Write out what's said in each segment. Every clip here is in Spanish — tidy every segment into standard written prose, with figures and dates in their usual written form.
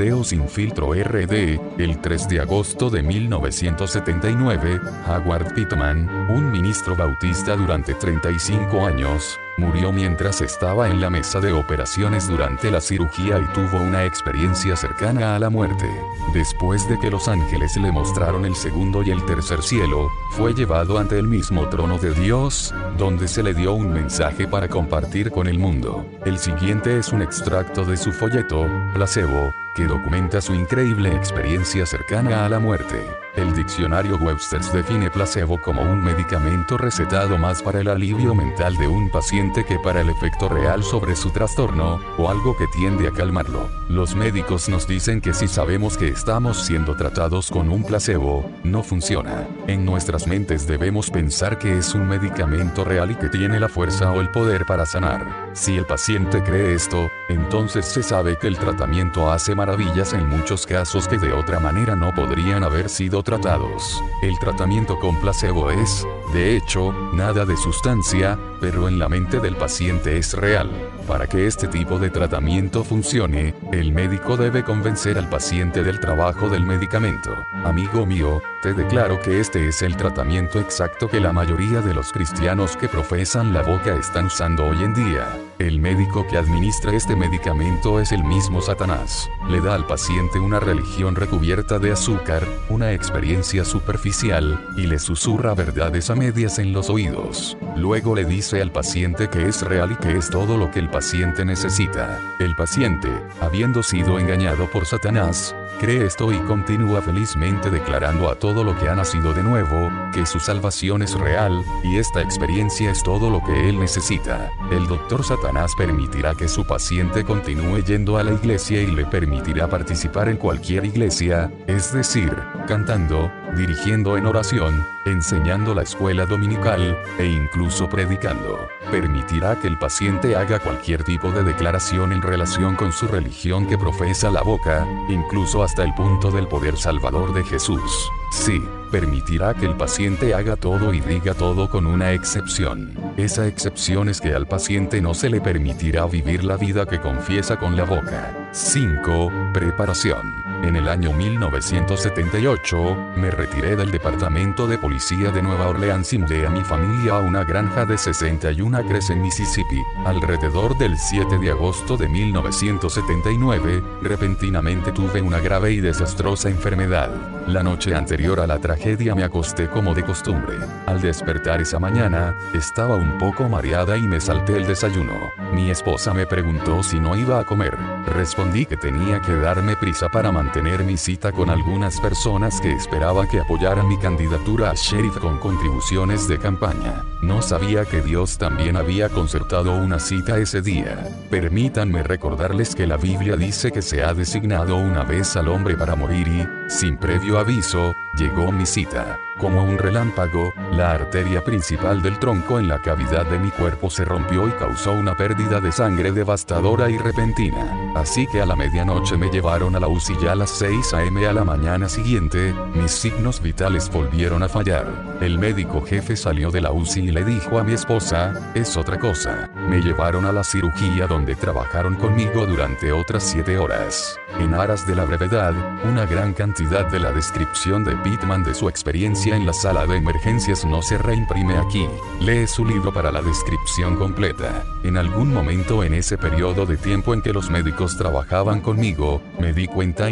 Video Sin Filtro RD, el 3 de agosto de 1979, Howard Pittman, un ministro bautista durante 35 años, murió mientras estaba en la mesa de operaciones durante la cirugía y tuvo una experiencia cercana a la muerte. Después de que los ángeles le mostraron el segundo y el tercer cielo, fue llevado ante el mismo trono de Dios, donde se le dio un mensaje para compartir con el mundo. El siguiente es un extracto de su folleto, Placebo, que documenta su increíble experiencia cercana a la muerte. El diccionario Webster define placebo como un medicamento recetado más para el alivio mental de un paciente que para el efecto real sobre su trastorno, o algo que tiende a calmarlo. Los médicos nos dicen que si sabemos que estamos siendo tratados con un placebo, no funciona. En nuestras mentes debemos pensar que es un medicamento real y que tiene la fuerza o el poder para sanar. Si el paciente cree esto, entonces se sabe que el tratamiento hace maravillas en muchos casos que de otra manera no podrían haber sido tratados. El tratamiento con placebo es, de hecho, nada de sustancia, pero en la mente del paciente es real. Para que este tipo de tratamiento funcione, el médico debe convencer al paciente del trabajo del medicamento. Amigo mío, te declaro que este es el tratamiento exacto que la mayoría de los cristianos que profesan la boca están usando hoy en día. El médico que administra este medicamento es el mismo Satanás. Le da al paciente una religión recubierta de azúcar, una experiencia superficial, y le susurra verdades a medias en los oídos. Luego le dice al paciente que es real y que es todo lo que el paciente necesita. El paciente, habiendo sido engañado por Satanás, cree esto y continúa felizmente declarando a todo lo que ha nacido de nuevo, que su salvación es real, y esta experiencia es todo lo que él necesita. El doctor Satanás permitirá que su paciente continúe yendo a la iglesia y le permitirá participar en cualquier iglesia, es decir, cantando, dirigiendo en oración, enseñando la escuela dominical, e incluso predicando. Permitirá que el paciente haga cualquier tipo de declaración en relación con su religión que profesa la boca, incluso hasta el punto del poder salvador de Jesús. Sí, permitirá que el paciente haga todo y diga todo con una excepción. Esa excepción es que al paciente no se le permitirá vivir la vida que confiesa con la boca. 5. Preparación. En el año 1978, me retiré del Departamento de Policía de Nueva Orleans y mudé a mi familia a una granja de 61 acres en Mississippi. Alrededor del 7 de agosto de 1979, repentinamente tuve una grave y desastrosa enfermedad. La noche anterior a la tragedia me acosté como de costumbre. Al despertar esa mañana, estaba un poco mareada y me salté el desayuno. Mi esposa me preguntó si no iba a comer. Respondí que tenía que darme prisa para mantener mi cita con algunas personas que esperaba que apoyaran mi candidatura a sheriff con contribuciones de campaña. No sabía que Dios también había concertado una cita ese día. Permítanme recordarles que la Biblia dice que se ha designado una vez al hombre para morir y, sin previo aviso, llegó mi cita. Como un relámpago, la arteria principal del tronco en la cavidad de mi cuerpo se rompió y causó una pérdida de sangre devastadora y repentina. Así que a la medianoche me llevaron a la UCI y a las 6 a.m. a la mañana siguiente, mis signos vitales volvieron a fallar. El médico jefe salió de la UCI y le dijo a mi esposa, es otra cosa. Me llevaron a la cirugía donde trabajaron conmigo durante otras 7 horas. En aras de la brevedad, una gran cantidad de la descripción de Pittman de su experiencia en la sala de emergencias no se reimprime aquí. Lee su libro para la descripción completa. En algún momento en ese periodo de tiempo en que los médicos trabajaban conmigo, me di cuenta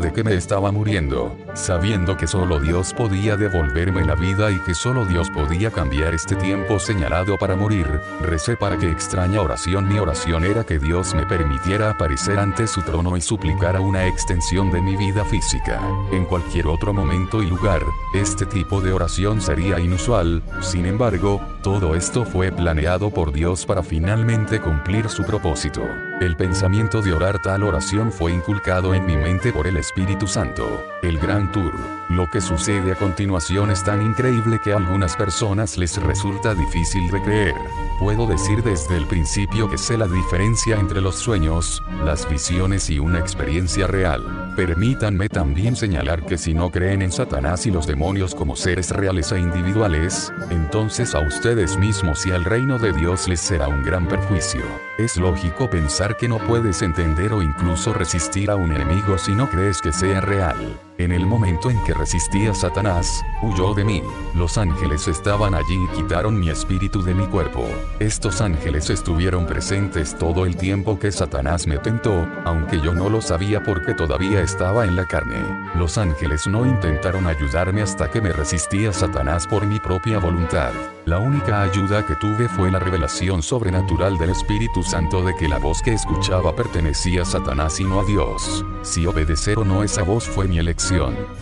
de que me estaba muriendo. Sabiendo que solo Dios podía devolverme la vida y que solo Dios podía cambiar este tiempo señalado para morir, recé para que extraña oración. Mi oración era que Dios me permitiera aparecer ante su trono y suplicara una extensión de mi vida física. En cualquier otro momento y lugar, este tipo de oración sería inusual. Sin embargo, todo esto fue planeado por Dios para finalmente cumplir su propósito. El pensamiento de orar tal oración fue inculcado en mi mente por el Espíritu Santo. El Gran Tour. Lo que sucede a continuación es tan increíble que a algunas personas les resulta difícil de creer. Puedo decir desde el principio que sé la diferencia entre los sueños, las visiones y una experiencia real. Permítanme también señalar que si no creen en Satanás y los demonios como seres reales e individuales, entonces a ustedes ustedes mismos y al reino de Dios les será un gran perjuicio. Es lógico pensar que no puedes entender o incluso resistir a un enemigo si no crees que sea real. En el momento en que resistí a Satanás, huyó de mí. Los ángeles estaban allí y quitaron mi espíritu de mi cuerpo. Estos ángeles estuvieron presentes todo el tiempo que Satanás me tentó, aunque yo no lo sabía porque todavía estaba en la carne. Los ángeles no intentaron ayudarme hasta que me resistí a Satanás por mi propia voluntad. La única ayuda que tuve fue la revelación sobrenatural del Espíritu Santo de que la voz que escuchaba pertenecía a Satanás y no a Dios. Si obedecer o no esa voz fue mi elección.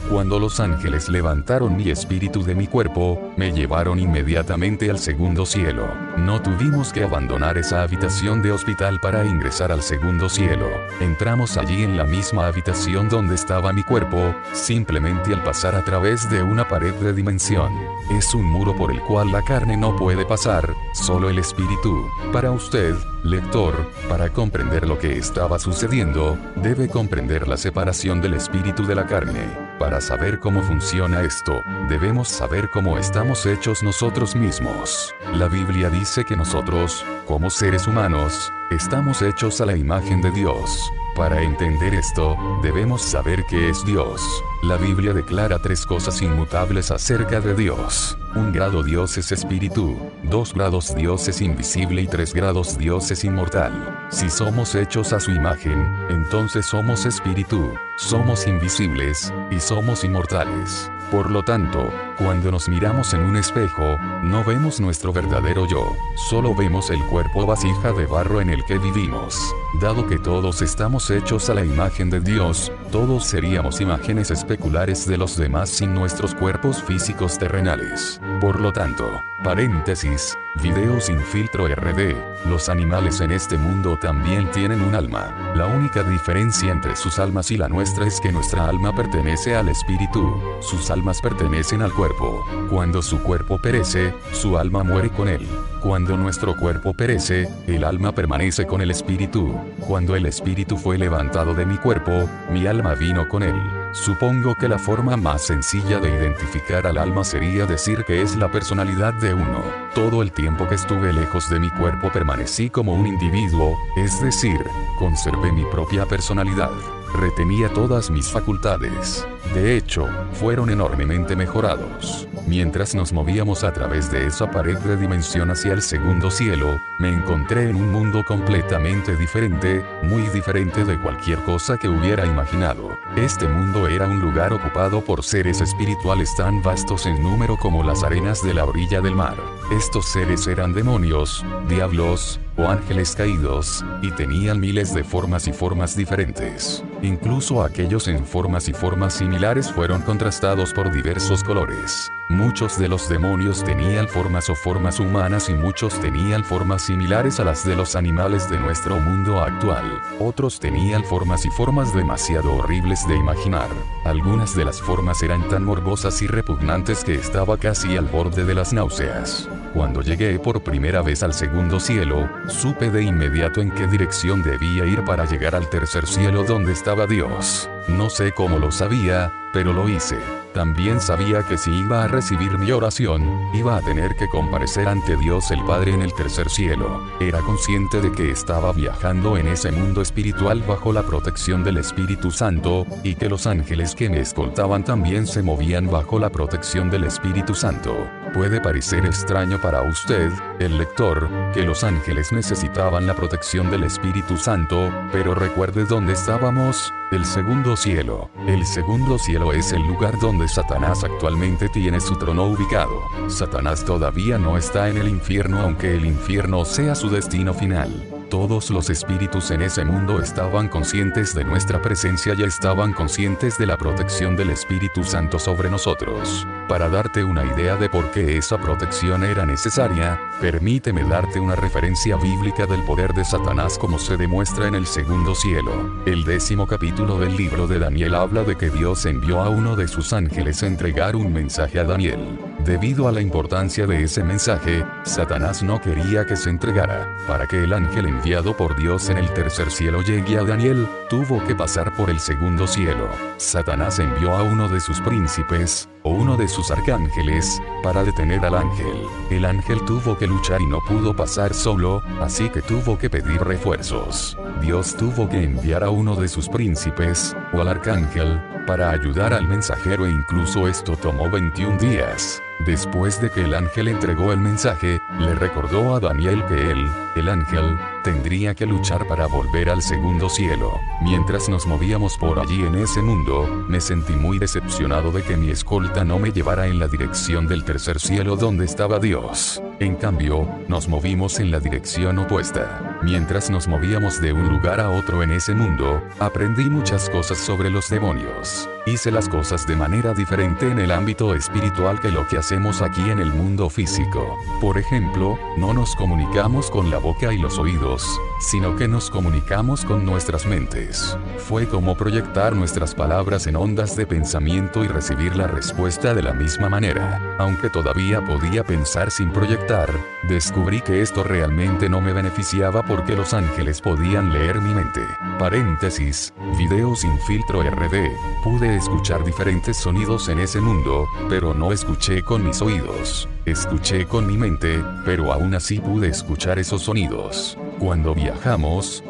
Cuando los ángeles levantaron mi espíritu de mi cuerpo, me llevaron inmediatamente al segundo cielo. No tuvimos que abandonar esa habitación de hospital para ingresar al segundo cielo. Entramos allí en la misma habitación donde estaba mi cuerpo, simplemente al pasar a través de una pared de dimensión. Es un muro por el cual la carne no puede pasar, solo el espíritu. Para usted, lector, para comprender lo que estaba sucediendo, debe comprender la separación del espíritu de la carne. Para saber cómo funciona esto, debemos saber cómo estamos hechos nosotros mismos. La Biblia dice que nosotros, como seres humanos, estamos hechos a la imagen de Dios. Para entender esto, debemos saber qué es Dios. La Biblia declara 3 cosas inmutables acerca de Dios. 1 grado Dios es espíritu, 2 grados Dios es invisible y 3 grados Dios es inmortal. Si somos hechos a su imagen, entonces somos espíritu, somos invisibles, y somos inmortales. Por lo tanto, cuando nos miramos en un espejo, no vemos nuestro verdadero yo, solo vemos el cuerpo o vasija de barro en el que vivimos. Dado que todos estamos hechos a la imagen de Dios, todos seríamos imágenes especulares de los demás sin nuestros cuerpos físicos terrenales. Por lo tanto, paréntesis, video sin filtro RD, los animales en este mundo también tienen un alma. La única diferencia entre sus almas y la nuestra es que nuestra alma pertenece al espíritu, sus almas pertenecen al cuerpo. Cuando su cuerpo perece, su alma muere con él. Cuando nuestro cuerpo perece, el alma permanece con el espíritu. Cuando el espíritu fue levantado de mi cuerpo, mi alma vino con él. Supongo que la forma más sencilla de identificar al alma sería decir que es la personalidad de uno. Todo el tiempo que estuve lejos de mi cuerpo permanecí como un individuo, es decir, conservé mi propia personalidad. Retenía todas mis facultades. De hecho, fueron enormemente mejorados. Mientras nos movíamos a través de esa pared de dimensión hacia el segundo cielo, me encontré en un mundo completamente diferente, muy diferente de cualquier cosa que hubiera imaginado. Este mundo era un lugar ocupado por seres espirituales tan vastos en número como las arenas de la orilla del mar. Estos seres eran demonios, diablos, o ángeles caídos, y tenían miles de formas y formas diferentes. Incluso aquellos en formas y formas similares fueron contrastados por diversos colores. Muchos de los demonios tenían formas o formas humanas y muchos tenían formas similares a las de los animales de nuestro mundo actual. Otros tenían formas y formas demasiado horribles de imaginar. Algunas de las formas eran tan morbosas y repugnantes que estaba casi al borde de las náuseas. Cuando llegué por primera vez al segundo cielo, supe de inmediato en qué dirección debía ir para llegar al tercer cielo donde estaba Dios. No sé cómo lo sabía, pero lo hice. También sabía que si iba a recibir mi oración, iba a tener que comparecer ante Dios el Padre en el tercer cielo. Era consciente de que estaba viajando en ese mundo espiritual bajo la protección del Espíritu Santo, y que los ángeles que me escoltaban también se movían bajo la protección del Espíritu Santo. Puede parecer extraño para usted, el lector, que los ángeles necesitaban la protección del Espíritu Santo, pero recuerde dónde estábamos, el segundo cielo. El segundo cielo es el lugar donde Satanás actualmente tiene su trono ubicado. Satanás todavía no está en el infierno aunque el infierno sea su destino final. Todos los espíritus en ese mundo estaban conscientes de nuestra presencia y estaban conscientes de la protección del Espíritu Santo sobre nosotros. Para darte una idea de por qué esa protección era necesaria, permíteme darte una referencia bíblica del poder de Satanás como se demuestra en el segundo cielo. El 10º capítulo del libro de Daniel habla de que Dios envió a uno de sus ángeles a entregar un mensaje a Daniel. Debido a la importancia de ese mensaje, Satanás no quería que se entregara. Para que el ángel enviara enviado por Dios en el tercer cielo llegue a Daniel, tuvo que pasar por el segundo cielo. Satanás envió a uno de sus príncipes, o uno de sus arcángeles, para detener al ángel. El ángel tuvo que luchar y no pudo pasar solo, así que tuvo que pedir refuerzos. Dios tuvo que enviar a uno de sus príncipes, o al arcángel, para ayudar al mensajero, e incluso esto tomó 21 días. Después de que el ángel entregó el mensaje, le recordó a Daniel que él, el ángel, tendría que luchar para volver al segundo cielo. Mientras nos movíamos por allí en ese mundo, me sentí muy decepcionado de que mi escolta no me llevara en la dirección del tercer cielo donde estaba Dios. En cambio, nos movimos en la dirección opuesta. Mientras nos movíamos de un lugar a otro en ese mundo, aprendí muchas cosas sobre los demonios. Hice las cosas de manera diferente en el ámbito espiritual que lo que hacemos aquí en el mundo físico. Por ejemplo, no nos comunicamos con la boca y los oídos, sino que nos comunicamos con nuestras mentes. Fue como proyectar nuestras palabras en ondas de pensamiento y recibir la respuesta de la misma manera. Aunque todavía podía pensar sin proyectar, descubrí que esto realmente no me beneficiaba porque los ángeles podían leer mi mente. Paréntesis, video sin filtro RD. Pude escuchar diferentes sonidos en ese mundo, pero no escuché con mis oídos. Escuché con mi mente, pero aún así pude escuchar esos sonidos. Cuando viajamos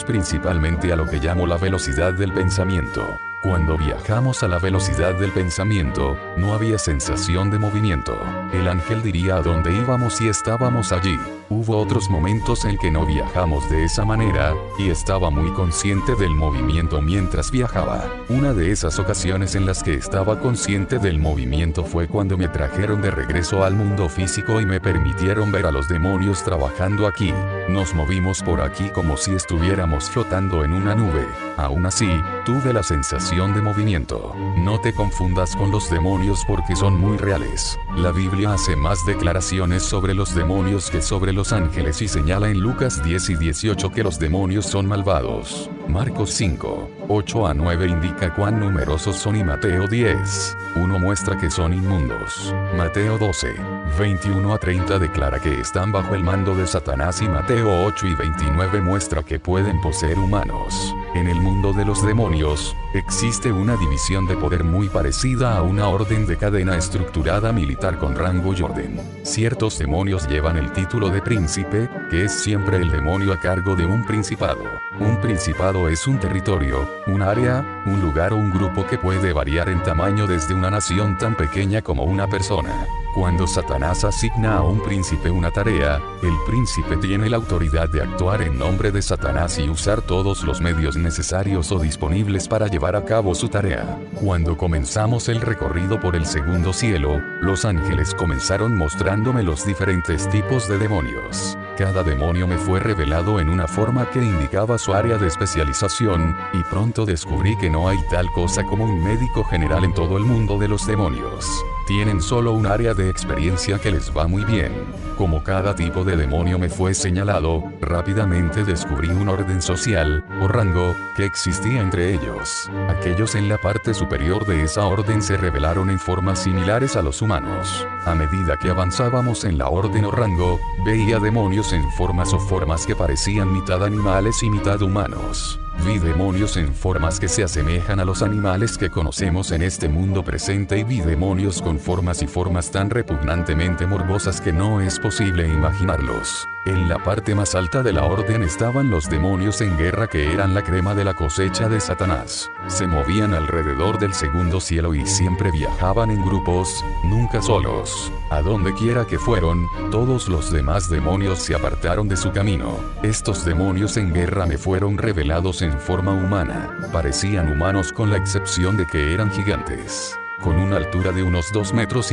principalmente a lo que llamo la velocidad del pensamiento. Cuando viajamos a la velocidad del pensamiento, no había sensación de movimiento. El ángel diría a dónde íbamos y estábamos allí. Hubo otros momentos en que no viajamos de esa manera, y estaba muy consciente del movimiento mientras viajaba. Una de esas ocasiones en las que estaba consciente del movimiento fue cuando me trajeron de regreso al mundo físico y me permitieron ver a los demonios trabajando aquí. Nos movimos por aquí como si estuviéramos flotando en una nube. Aún así, tuve la sensación de movimiento. No te confundas con los demonios porque son muy reales. La Biblia hace más declaraciones sobre los demonios que sobre los ángeles y señala en Lucas 10 y 18 que los demonios son malvados. Marcos 5, 8 a 9 indica cuán numerosos son y Mateo 10, 1 muestra que son inmundos. Mateo 12, 21 a 30 declara que están bajo el mando de Satanás y Mateo 8 y 29 muestra que pueden poseer humanos. En el mundo de los demonios, existe una división de poder muy parecida a una orden de cadena estructurada militar con rango y orden. Ciertos demonios llevan el título de príncipe, que es siempre el demonio a cargo de un principado. Un principado es un territorio, un área, un lugar o un grupo que puede variar en tamaño desde una nación tan pequeña como una persona. Cuando Satanás asigna a un príncipe una tarea, el príncipe tiene la autoridad de actuar en nombre de Satanás y usar todos los medios necesarios o disponibles para llevar a cabo su tarea. Cuando comenzamos el recorrido por el segundo cielo, los ángeles comenzaron mostrándome los diferentes tipos de demonios. Cada demonio me fue revelado en una forma que indicaba su área de especialización, y pronto descubrí que no hay tal cosa como un médico general en todo el mundo de los demonios. Tienen solo un área de experiencia que les va muy bien. Como cada tipo de demonio me fue señalado, rápidamente descubrí un orden social, o rango, que existía entre ellos. Aquellos en la parte superior de esa orden se revelaron en formas similares a los humanos. A medida que avanzábamos en la orden o rango, veía demonios en formas o formas que parecían mitad animales y mitad humanos. Vi demonios en formas que se asemejan a los animales que conocemos en este mundo presente y vi demonios con formas y formas tan repugnantemente morbosas que no es posible imaginarlos. En la parte más alta de la orden estaban los demonios en guerra que eran la crema de la cosecha de Satanás. Se movían alrededor del segundo cielo y siempre viajaban en grupos, nunca solos. A donde quiera que fueron, todos los demás demonios se apartaron de su camino. Estos demonios en guerra me fueron revelados en forma humana. Parecían humanos con la excepción de que eran gigantes. Con una altura de unos 2,5 metros,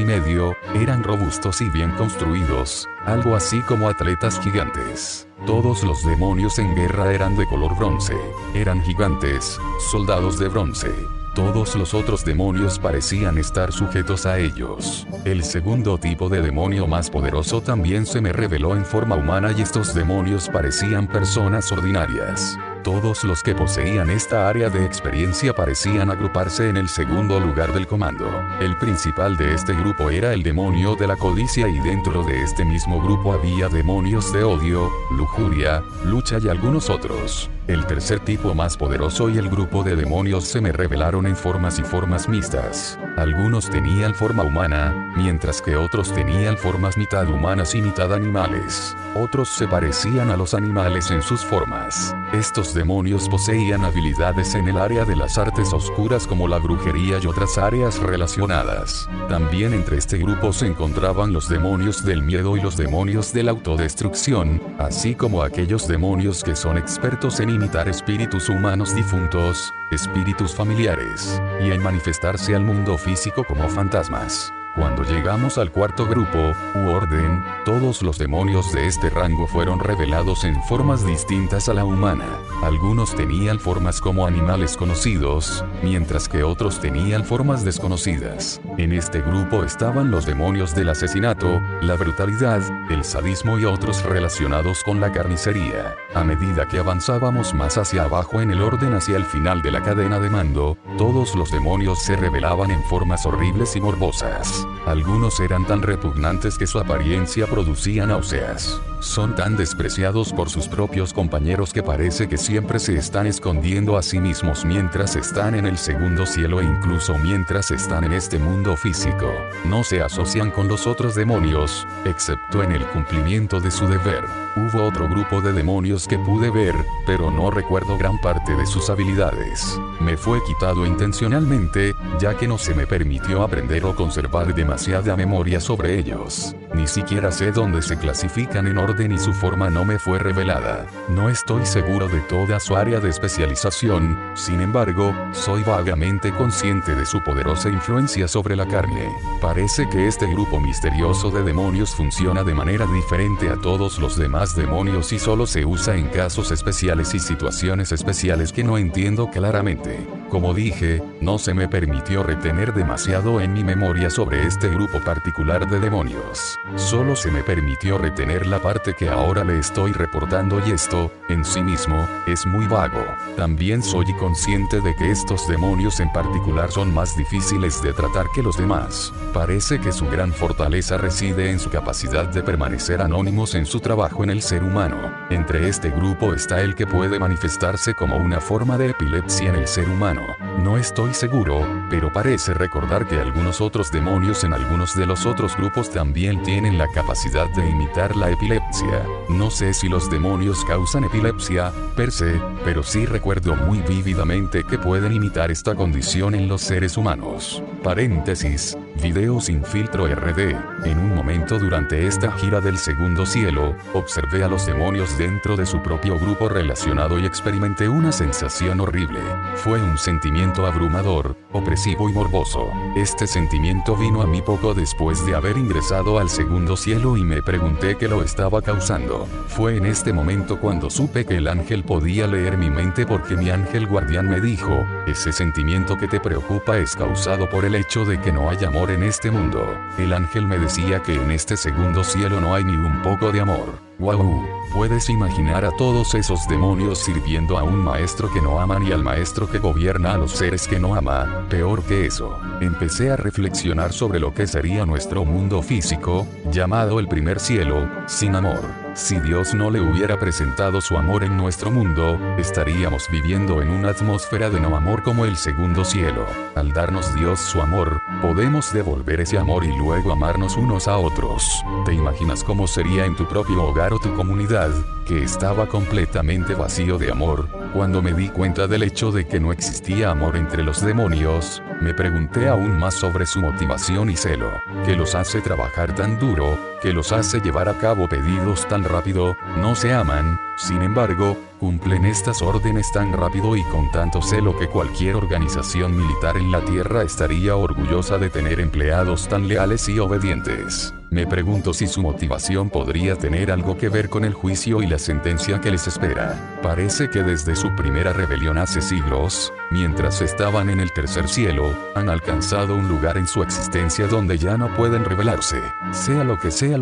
eran robustos y bien construidos, algo así como atletas gigantes. Todos los demonios en guerra eran de color bronce. Eran gigantes, soldados de bronce. Todos los otros demonios parecían estar sujetos a ellos. El segundo tipo de demonio más poderoso también se me reveló en forma humana y estos demonios parecían personas ordinarias. Todos los que poseían esta área de experiencia parecían agruparse en el segundo lugar del comando. El principal de este grupo era el demonio de la codicia y dentro de este mismo grupo había demonios de odio, lujuria, lucha y algunos otros. El tercer tipo más poderoso y el grupo de demonios se me revelaron en formas mixtas. Algunos tenían forma humana, mientras que otros tenían formas mitad humanas y mitad animales. Otros se parecían a los animales en sus formas. Estos demonios poseían habilidades en el área de las artes oscuras como la brujería y otras áreas relacionadas. También entre este grupo se encontraban los demonios del miedo y los demonios de la autodestrucción, así como aquellos demonios que son expertos en imitar espíritus humanos difuntos, espíritus familiares, y en manifestarse al mundo físico como fantasmas. Cuando llegamos al cuarto grupo, u orden, todos los demonios de este rango fueron revelados en formas distintas a la humana. Algunos tenían formas como animales conocidos, mientras que otros tenían formas desconocidas. En este grupo estaban los demonios del asesinato, la brutalidad, el sadismo y otros relacionados con la carnicería. A medida que avanzábamos más hacia abajo en el orden hacia el final de la cadena de mando, todos los demonios se revelaban en formas horribles y morbosas. Algunos eran tan repugnantes que su apariencia producía náuseas. Son tan despreciados por sus propios compañeros que parece que siempre se están escondiendo a sí mismos mientras están en el segundo cielo e incluso mientras están en este mundo físico. No se asocian con los otros demonios, excepto en el cumplimiento de su deber. Hubo otro grupo de demonios que pude ver, pero no recuerdo gran parte de sus habilidades. Me fue quitado intencionalmente, ya que no se me permitió aprender o conservar demasiada memoria sobre ellos. Ni siquiera sé dónde se clasifican en orden y su forma no me fue revelada. No estoy seguro de toda su área de especialización, sin embargo, soy vagamente consciente de su poderosa influencia sobre la carne. Parece que este grupo misterioso de demonios funciona de manera diferente a todos los demás demonios y solo se usa en casos especiales y situaciones especiales que no entiendo claramente. Como dije, no se me permitió retener demasiado en mi memoria sobre este grupo particular de demonios. Solo se me permitió retener la parte que ahora le estoy reportando y esto, en sí mismo, es muy vago. También soy consciente de que estos demonios en particular son más difíciles de tratar que los demás. Parece que su gran fortaleza reside en su capacidad de permanecer anónimos en su trabajo en el ser humano. Entre este grupo está el que puede manifestarse como una forma de epilepsia en el ser humano. No estoy seguro, pero parece recordar que algunos otros demonios en algunos de los otros grupos también tienen la capacidad de imitar la epilepsia. No sé si los demonios causan epilepsia, per se, pero sí recuerdo muy vívidamente que pueden imitar esta condición en los seres humanos. Paréntesis, video sin filtro RD. En un momento durante esta gira del segundo cielo, observé a los demonios dentro de su propio grupo relacionado y experimenté una sensación horrible. Fue un sentimiento abrumador, opresivo y morboso. Este sentimiento vino a mí poco después de haber ingresado al segundo cielo y me pregunté qué lo estaba causando. Fue en este momento cuando supe que el ángel podía leer mi mente porque mi ángel guardián me dijo, ese sentimiento que te preocupa es causado por el hecho de que no hay amor en este mundo. El ángel me decía que en este segundo cielo no hay ni un poco de amor. ¡Wow! Puedes imaginar a todos esos demonios sirviendo a un maestro que no aman y al maestro que gobierna a los seres que no ama. Peor que eso, empecé a reflexionar sobre lo que sería nuestro mundo físico, llamado el primer cielo, sin amor. Si Dios no le hubiera presentado su amor en nuestro mundo, estaríamos viviendo en una atmósfera de no amor como el segundo cielo. Al darnos Dios su amor, podemos devolver ese amor y luego amarnos unos a otros. ¿Te imaginas cómo sería en tu propio hogar o tu comunidad, que estaba completamente vacío de amor? Cuando me di cuenta del hecho de que no existía amor entre los demonios, me pregunté aún más sobre su motivación y celo, que los hace trabajar tan duro, que los hace llevar a cabo pedidos tan rápido, no se aman, sin embargo, cumplen estas órdenes tan rápido y con tanto celo que cualquier organización militar en la Tierra estaría orgullosa de tener empleados tan leales y obedientes. Me pregunto si su motivación podría tener algo que ver con el juicio y la sentencia que les espera. Parece que desde su primera rebelión hace siglos, mientras estaban en el tercer cielo, han alcanzado un lugar en su existencia donde ya no pueden rebelarse. Sea lo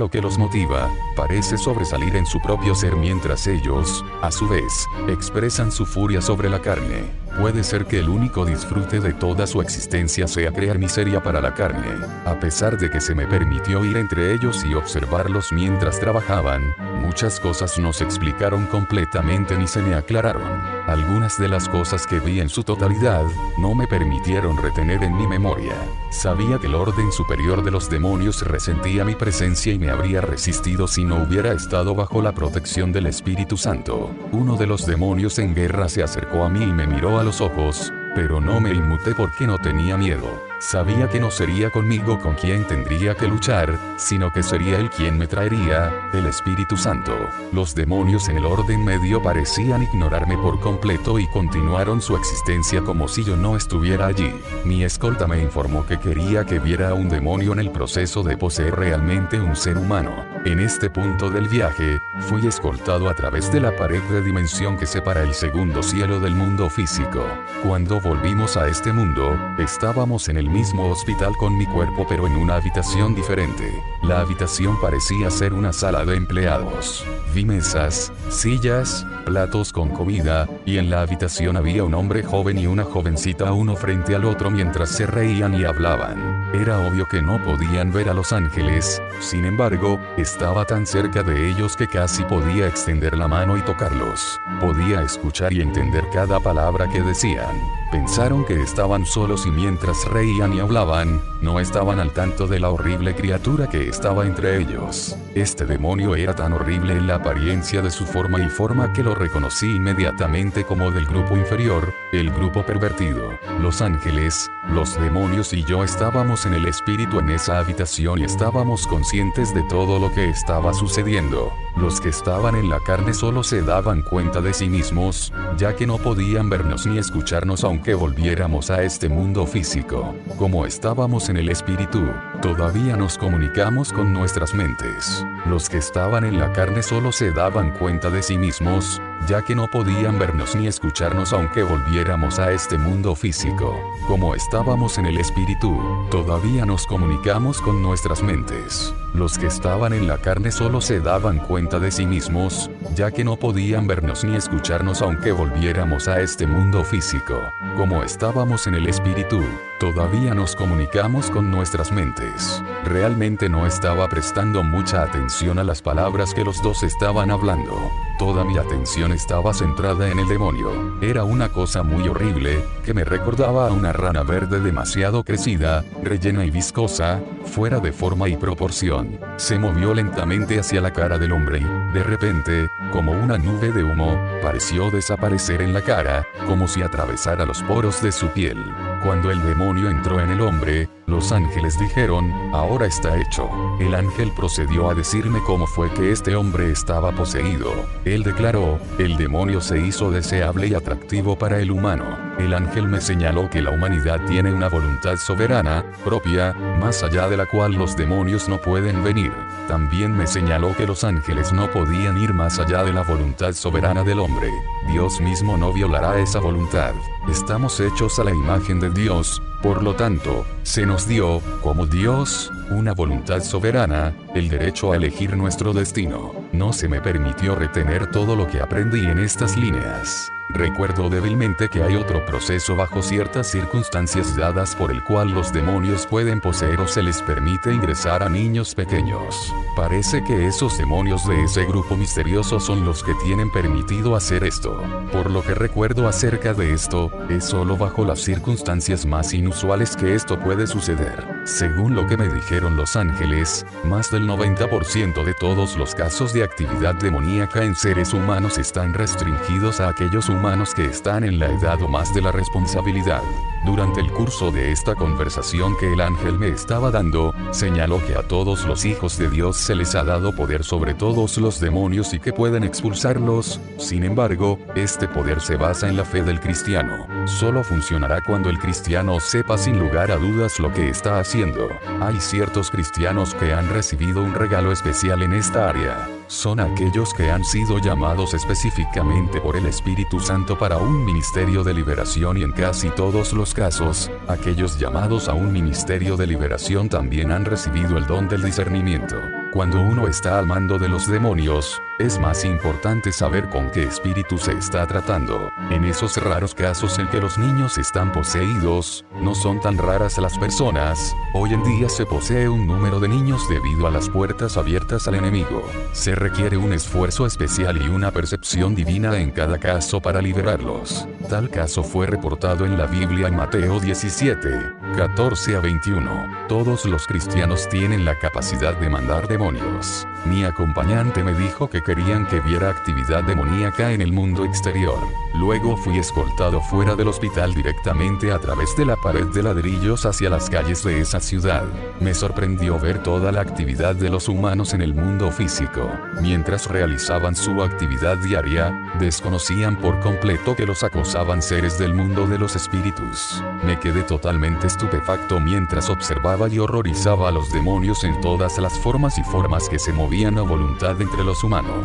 que los motiva, parece sobresalir en su propio ser mientras ellos, a su vez, expresan su furia sobre la carne. Puede ser que el único disfrute de toda su existencia sea crear miseria para la carne. A pesar de que se me permitió ir entre ellos y observarlos mientras trabajaban, muchas cosas no se explicaron completamente ni se me aclararon. Algunas de las cosas que vi en su totalidad, no me permitieron retener en mi memoria. Sabía que el orden superior de los demonios resentía mi presencia y me habría resistido si no hubiera estado bajo la protección del Espíritu Santo. Uno de los demonios en guerra se acercó a mí y me miró a los ojos, pero no me inmuté porque no tenía miedo. Sabía que no sería conmigo con quien tendría que luchar, sino que sería él quien me traería, el Espíritu Santo. Los demonios en el orden medio parecían ignorarme por completo y continuaron su existencia como si yo no estuviera allí. Mi escolta me informó que quería que viera a un demonio en el proceso de poseer realmente un ser humano. En este punto del viaje, fui escoltado a través de la pared de dimensión que separa el segundo cielo del mundo físico. Cuando volvimos a este mundo, estábamos en el mismo hospital con mi cuerpo pero en una habitación diferente. La habitación parecía ser una sala de empleados. Vi mesas, sillas, platos con comida, y en la habitación había un hombre joven y una jovencita uno frente al otro mientras se reían y hablaban. Era obvio que no podían ver a los ángeles, sin embargo, estaba tan cerca de ellos que casi podía extender la mano y tocarlos. Podía escuchar y entender cada palabra que decían. Pensaron que estaban solos y mientras reían y hablaban, no estaban al tanto de la horrible criatura que estaba entre ellos. Este demonio era tan horrible en la apariencia de su forma y forma que lo reconocí inmediatamente como del grupo inferior, el grupo pervertido. Los ángeles, los demonios y yo estábamos en el espíritu en esa habitación y estábamos conscientes de todo lo que estaba sucediendo. Los que estaban en la carne solo se daban cuenta de sí mismos, ya que no podían vernos ni escucharnos aunque volviéramos a este mundo físico. Como estábamos en el espíritu, todavía nos comunicamos con nuestras mentes. Los que estaban en la carne solo se daban cuenta de sí mismos, ya que no podían vernos ni escucharnos aunque volviéramos a este mundo físico. Como estábamos en el espíritu, todavía nos comunicamos con nuestras mentes. Los que estaban en la carne solo se daban cuenta de sí mismos, ya que no podían vernos ni escucharnos aunque volviéramos a este mundo físico. Como estábamos en el espíritu, todavía nos comunicamos con nuestras mentes. Realmente no estaba prestando mucha atención a las palabras que los dos estaban hablando. Toda mi atención estaba centrada en el demonio. Era una cosa muy horrible, que me recordaba a una rana verde demasiado crecida, rellena y viscosa, fuera de forma y proporción. Se movió lentamente hacia la cara del hombre y, de repente, como una nube de humo, pareció desaparecer en la cara, como si atravesara los poros de su piel. Cuando el demonio entró en el hombre, los ángeles dijeron, ahora está hecho. El ángel procedió a decirme cómo fue que este hombre estaba poseído. Él declaró, el demonio se hizo deseable y atractivo para el humano. El ángel me señaló que la humanidad tiene una voluntad soberana, propia, más allá de la cual los demonios no pueden venir. También me señaló que los ángeles no podían ir más allá de la voluntad soberana del hombre. Dios mismo no violará esa voluntad. Estamos hechos a la imagen de Dios, por lo tanto, se nos dio, como Dios, una voluntad soberana, el derecho a elegir nuestro destino. No se me permitió retener todo lo que aprendí en estas líneas. Recuerdo débilmente que hay otro proceso bajo ciertas circunstancias dadas por el cual los demonios pueden poseer o se les permite ingresar a niños pequeños. Parece que esos demonios de ese grupo misterioso son los que tienen permitido hacer esto. Por lo que recuerdo acerca de esto, es solo bajo las circunstancias más inusuales que esto puede suceder. Según lo que me dijeron los ángeles, más del 90% de todos los casos de actividad demoníaca en seres humanos están restringidos a aquellos humanos que están en la edad o más de la responsabilidad. Durante el curso de esta conversación que el ángel me estaba dando, señaló que a todos los hijos de Dios se les ha dado poder sobre todos los demonios y que pueden expulsarlos. Sin embargo, este poder se basa en la fe del cristiano. Solo funcionará cuando el cristiano sepa sin lugar a dudas lo que está haciendo. Hay ciertos cristianos que han recibido un regalo especial en esta área. son aquellos que han sido llamados específicamente por el Espíritu Santo para un ministerio de liberación, y en casi todos los casos, aquellos llamados a un ministerio de liberación también han recibido el don del discernimiento. Cuando uno está al mando de los demonios, es más importante saber con qué espíritu se está tratando. En esos raros casos en que los niños están poseídos, no son tan raras las personas. Hoy en día se posee un número de niños debido a las puertas abiertas al enemigo. Se requiere un esfuerzo especial y una percepción divina en cada caso para liberarlos. Tal caso fue reportado en la Biblia en Mateo 17, 14 a 21. Todos los cristianos tienen la capacidad de mandar demonios. Mi acompañante me dijo que querían que viera actividad demoníaca en el mundo exterior. Luego fui escoltado fuera del hospital directamente a través de la pared de ladrillos hacia las calles de esa ciudad. Me sorprendió ver toda la actividad de los humanos en el mundo físico. Mientras realizaban su actividad diaria, desconocían por completo que los acosaban seres del mundo de los espíritus. Me quedé totalmente estupefacto mientras observaba y horrorizaba a los demonios en todas las formas y formas que se movían a voluntad entre los humanos.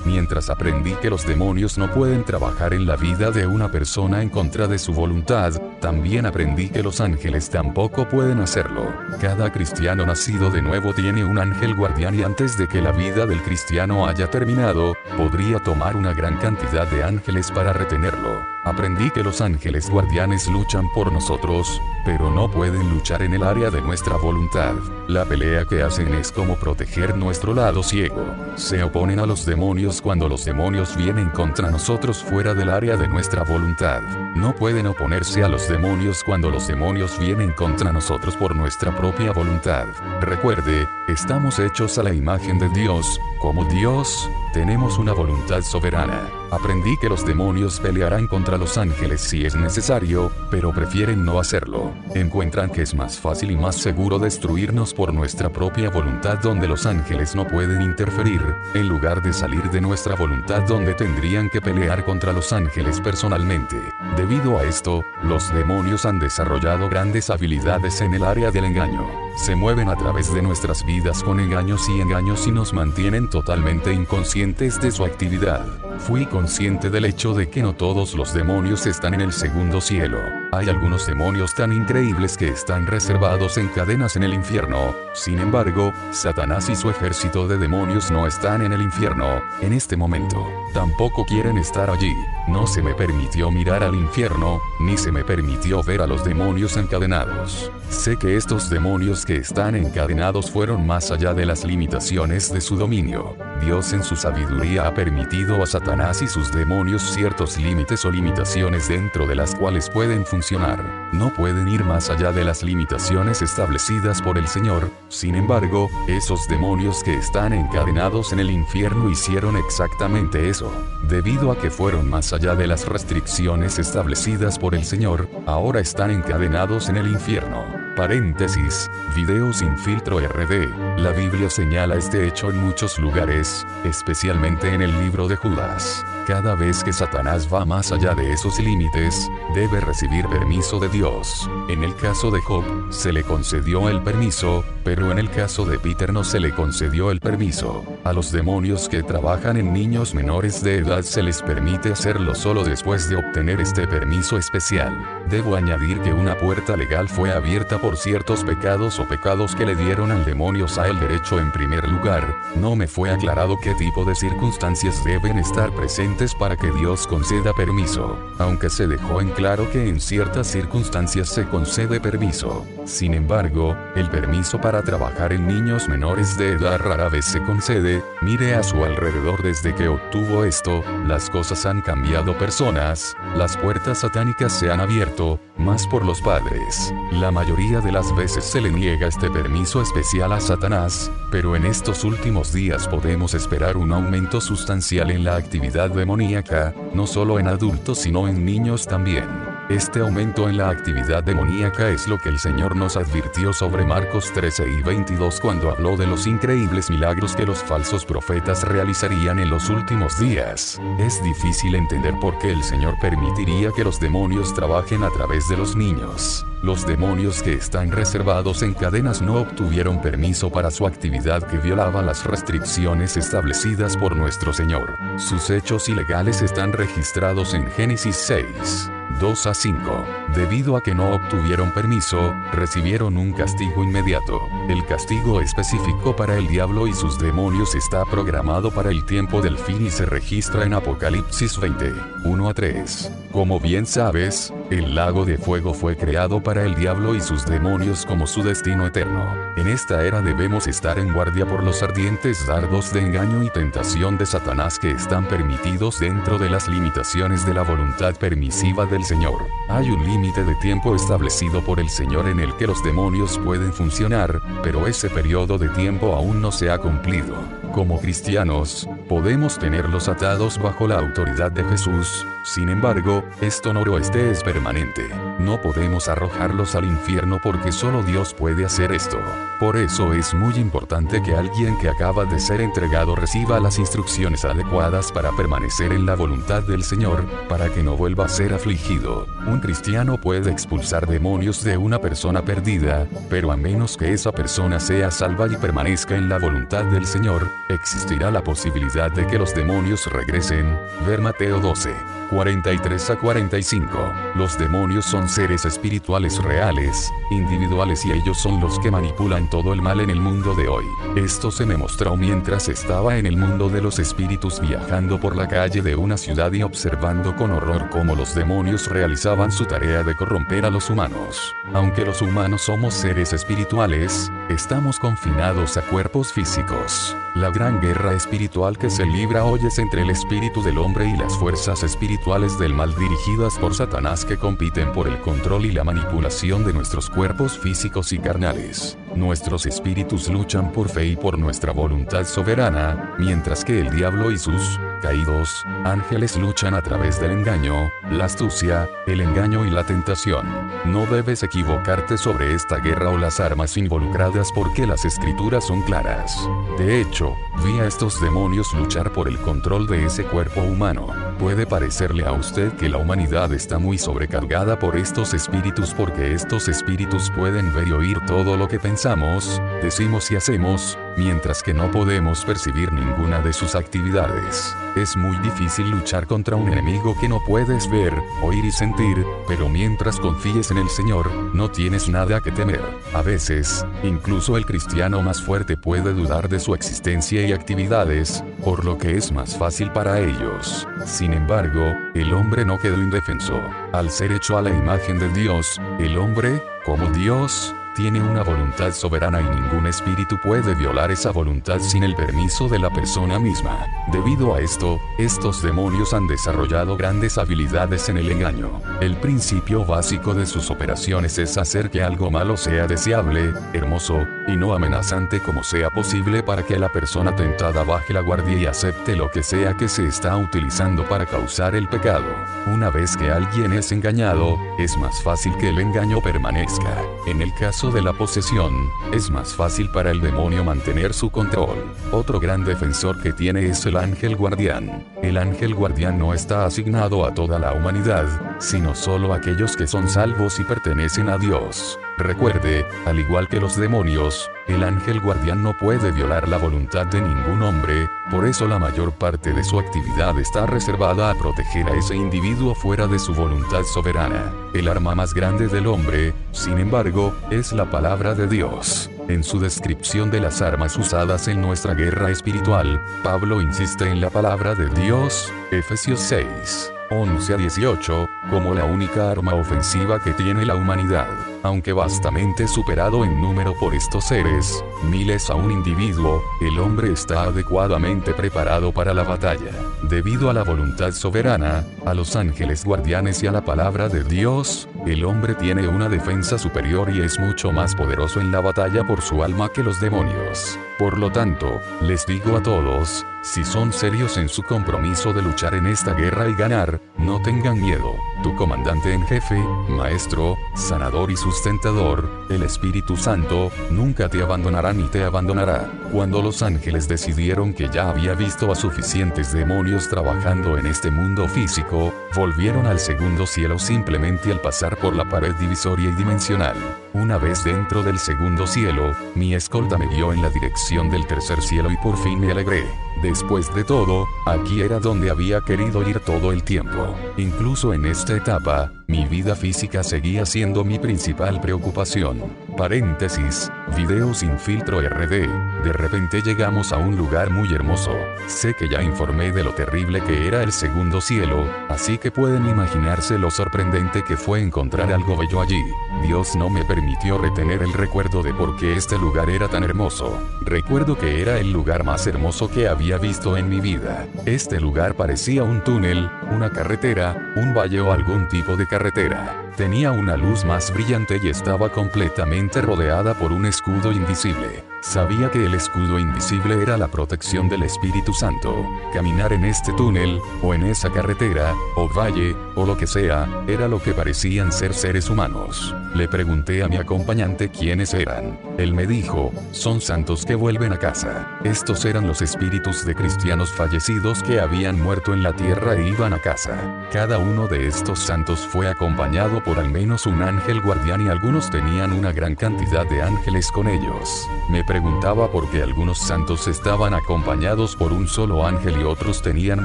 Mientras aprendí que los demonios no pueden trabajar en la vida de una persona en contra de su voluntad, también aprendí que los ángeles tampoco pueden hacerlo. Cada cristiano nacido de nuevo tiene un ángel guardián, y antes de que la vida del cristiano haya terminado, podría tomar una gran cantidad de ángeles para retenerlo. Aprendí que los ángeles guardianes luchan por nosotros, pero no pueden luchar en el área de nuestra voluntad. La pelea que hacen es como proteger nuestro lado ciego. Se oponen a los demonios cuando los demonios vienen contra nosotros fuera del área de nuestra voluntad. No pueden oponerse a los demonios cuando los demonios vienen contra nosotros por nuestra propia voluntad. Recuerde, estamos hechos a la imagen de Dios. Como Dios, tenemos una voluntad soberana. Aprendí que los demonios pelearán contra los ángeles si es necesario, pero prefieren no hacerlo. Encuentran que es más fácil y más seguro destruirnos por nuestra propia voluntad, donde los ángeles no pueden interferir, en lugar de salir de nuestra voluntad donde tendrían que pelear contra los ángeles personalmente. Debido a esto, los demonios han desarrollado grandes habilidades en el área del engaño. Se mueven a través de nuestras vidas con engaños y nos mantienen totalmente inconscientes de su actividad. Fui consciente del hecho de que no todos los demonios están en el segundo cielo. Hay algunos demonios tan increíbles que están reservados en cadenas en el infierno. Sin embargo, Satanás y su ejército de demonios no están en el infierno en este momento. Tampoco quieren estar allí. No se me permitió mirar al infierno, ni se me permitió ver a los demonios encadenados. Sé que estos demonios que están encadenados fueron más allá de las limitaciones de su dominio. Dios en su sabiduría ha permitido a Satanás y sus demonios ciertos límites o limitaciones dentro de las cuales pueden funcionar. No pueden ir más allá de las limitaciones establecidas por el Señor. Sin embargo, esos demonios que están encadenados en el infierno hicieron exactamente eso. Debido a que fueron más allá de las restricciones establecidas por el Señor, ahora están encadenados en el infierno. Paréntesis, video sin filtro RD. La Biblia señala este hecho en muchos lugares, especialmente en el libro de Judas. Cada vez que Satanás va más allá de esos límites, debe recibir permiso de Dios. En el caso de Job, se le concedió el permiso, pero en el caso de Peter no se le concedió el permiso. A los demonios que trabajan en niños menores de edad se les permite hacerlo solo después de obtener este permiso especial. Debo añadir que una puerta legal fue abierta por ciertos pecados o pecados que le dieron al demonio el derecho en primer lugar. No me fue aclarado qué tipo de circunstancias deben estar presentes para que Dios conceda permiso, aunque se dejó en claro que en ciertas circunstancias se concede permiso. Sin embargo, el permiso para trabajar en niños menores de edad rara vez se concede. Mire a su alrededor. Desde que obtuvo esto, las cosas han cambiado. Personas, las puertas satánicas se han abierto, más por los padres. La mayoría de las veces se le niega este permiso especial a Satanás, pero en estos últimos días podemos esperar un aumento sustancial en la actividad demoníaca, no solo en adultos sino en niños también. Este aumento en la actividad demoníaca es lo que el Señor nos advirtió sobre Marcos 13 y 22 cuando habló de los increíbles milagros que los falsos profetas realizarían en los últimos días. Es difícil entender por qué el Señor permitiría que los demonios trabajen a través de los niños. Los demonios que están reservados en cadenas no obtuvieron permiso para su actividad que violaba las restricciones establecidas por nuestro Señor. Sus hechos ilegales están registrados en Génesis 6. 2 a 5. Debido a que no obtuvieron permiso, recibieron un castigo inmediato. El castigo específico para el diablo y sus demonios está programado para el tiempo del fin y se registra en Apocalipsis 20, 1 a 3. Como bien sabes, el lago de fuego fue creado para el diablo y sus demonios como su destino eterno. En esta era debemos estar en guardia por los ardientes dardos de engaño y tentación de Satanás que están permitidos dentro de las limitaciones de la voluntad permisiva del Señor. Hay un límite de tiempo establecido por el Señor en el que los demonios pueden funcionar, pero ese periodo de tiempo aún no se ha cumplido. Como cristianos, podemos tenerlos atados bajo la autoridad de Jesús, sin embargo, esto no es permanente. No podemos arrojarlos al infierno porque solo Dios puede hacer esto. Por eso es muy importante que alguien que acaba de ser entregado reciba las instrucciones adecuadas para permanecer en la voluntad del Señor, para que no vuelva a ser afligido. Un cristiano puede expulsar demonios de una persona perdida, pero a menos que esa persona sea salva y permanezca en la voluntad del Señor, existirá la posibilidad de que los demonios regresen. Ver Mateo 12, 43 a 45. Los demonios son seres espirituales reales, individuales y ellos son los que manipulan todo el mal en el mundo de hoy. Esto se me mostró mientras estaba en el mundo de los espíritus viajando por la calle de una ciudad y observando con horror cómo los demonios realizaban su tarea de corromper a los humanos. Aunque los humanos somos seres espirituales, estamos confinados a cuerpos físicos. La gran guerra espiritual que se libra hoy es entre el espíritu del hombre y las fuerzas espirituales del mal dirigidas por Satanás que compiten por el control y la manipulación de nuestros cuerpos físicos y carnales. Nuestros espíritus luchan por fe y por nuestra voluntad soberana, mientras que el diablo y sus caídos ángeles luchan a través del engaño, la astucia, el engaño y la tentación. No debes equivocarte sobre esta guerra o las armas involucradas porque las escrituras son claras. De hecho, vi a estos demonios luchar por el control de ese cuerpo humano. Puede parecerle a usted que la humanidad está muy sobrecargada por estos espíritus porque estos espíritus pueden ver y oír todo lo que pensamos, decimos y hacemos, mientras que no podemos percibir ninguna de sus actividades. Es muy difícil luchar contra un enemigo que no puedes ver, oír y sentir, pero mientras confíes en el Señor, no tienes nada que temer. A veces, incluso el cristiano más fuerte puede dudar de su existencia y actividades, por lo que es más fácil para ellos. Sin embargo, el hombre no quedó indefenso. Al ser hecho a la imagen de Dios, el hombre, como Dios, tiene una voluntad soberana y ningún espíritu puede violar esa voluntad sin el permiso de la persona misma. Debido a esto, estos demonios han desarrollado grandes habilidades en el engaño. El principio básico de sus operaciones es hacer que algo malo sea deseable, hermoso, y no amenazante como sea posible para que la persona tentada baje la guardia y acepte lo que sea que se está utilizando para causar el pecado. Una vez que alguien es engañado, es más fácil que el engaño permanezca. En el caso de la posesión, es más fácil para el demonio mantener su control. Otro gran defensor que tiene es el ángel guardián. El ángel guardián no está asignado a toda la humanidad, sino solo a aquellos que son salvos y pertenecen a Dios. Recuerde, al igual que los demonios, el ángel guardián no puede violar la voluntad de ningún hombre, por eso la mayor parte de su actividad está reservada a proteger a ese individuo fuera de su voluntad soberana. El arma más grande del hombre, sin embargo, es la palabra de Dios. En su descripción de las armas usadas en nuestra guerra espiritual, Pablo insiste en la palabra de Dios, Efesios 6, 11 a 18, como la única arma ofensiva que tiene la humanidad. Aunque vastamente superado en número por estos seres, miles a un individuo, el hombre está adecuadamente preparado para la batalla. Debido a la voluntad soberana, a los ángeles guardianes y a la palabra de Dios, el hombre tiene una defensa superior y es mucho más poderoso en la batalla por su alma que los demonios. Por lo tanto, les digo a todos, si son serios en su compromiso de luchar en esta guerra y ganar, no tengan miedo. Tu comandante en jefe, maestro, sanador y sustentador, el Espíritu Santo, nunca te abandonará ni te abandonará. Cuando los ángeles decidieron que ya había visto a suficientes demonios trabajando en este mundo físico, volvieron al segundo cielo simplemente al pasar por la pared divisoria y dimensional. Una vez dentro del segundo cielo, mi escolta me guió en la dirección del tercer cielo y por fin me alegré. Después de todo, aquí era donde había querido ir todo el tiempo. Incluso en esta etapa, mi vida física seguía siendo mi principal preocupación. Paréntesis, video sin filtro RD. De repente llegamos a un lugar muy hermoso. Sé que ya informé de lo terrible que era el segundo cielo, así que pueden imaginarse lo sorprendente que fue encontrar algo bello allí. Dios no me permitió retener el recuerdo de por qué este lugar era tan hermoso. Recuerdo que era el lugar más hermoso que había visto en mi vida. Este lugar parecía un túnel, una carretera, un valle o algún tipo de carretera. Tenía una luz más brillante y estaba completamente rodeada por un escudo invisible. Sabía que el escudo invisible era la protección del Espíritu Santo. Caminar en este túnel, o en esa carretera, o valle, o lo que sea, era lo que parecían ser seres humanos. Le pregunté a mi acompañante quiénes eran. Él me dijo, son santos que vuelven a casa. Estos eran los espíritus de cristianos fallecidos que habían muerto en la tierra e iban a casa. Cada uno de estos santos fue acompañado por al menos un ángel guardián y algunos tenían una gran cantidad de ángeles con ellos. Me preguntaba por qué algunos santos estaban acompañados por un solo ángel y otros tenían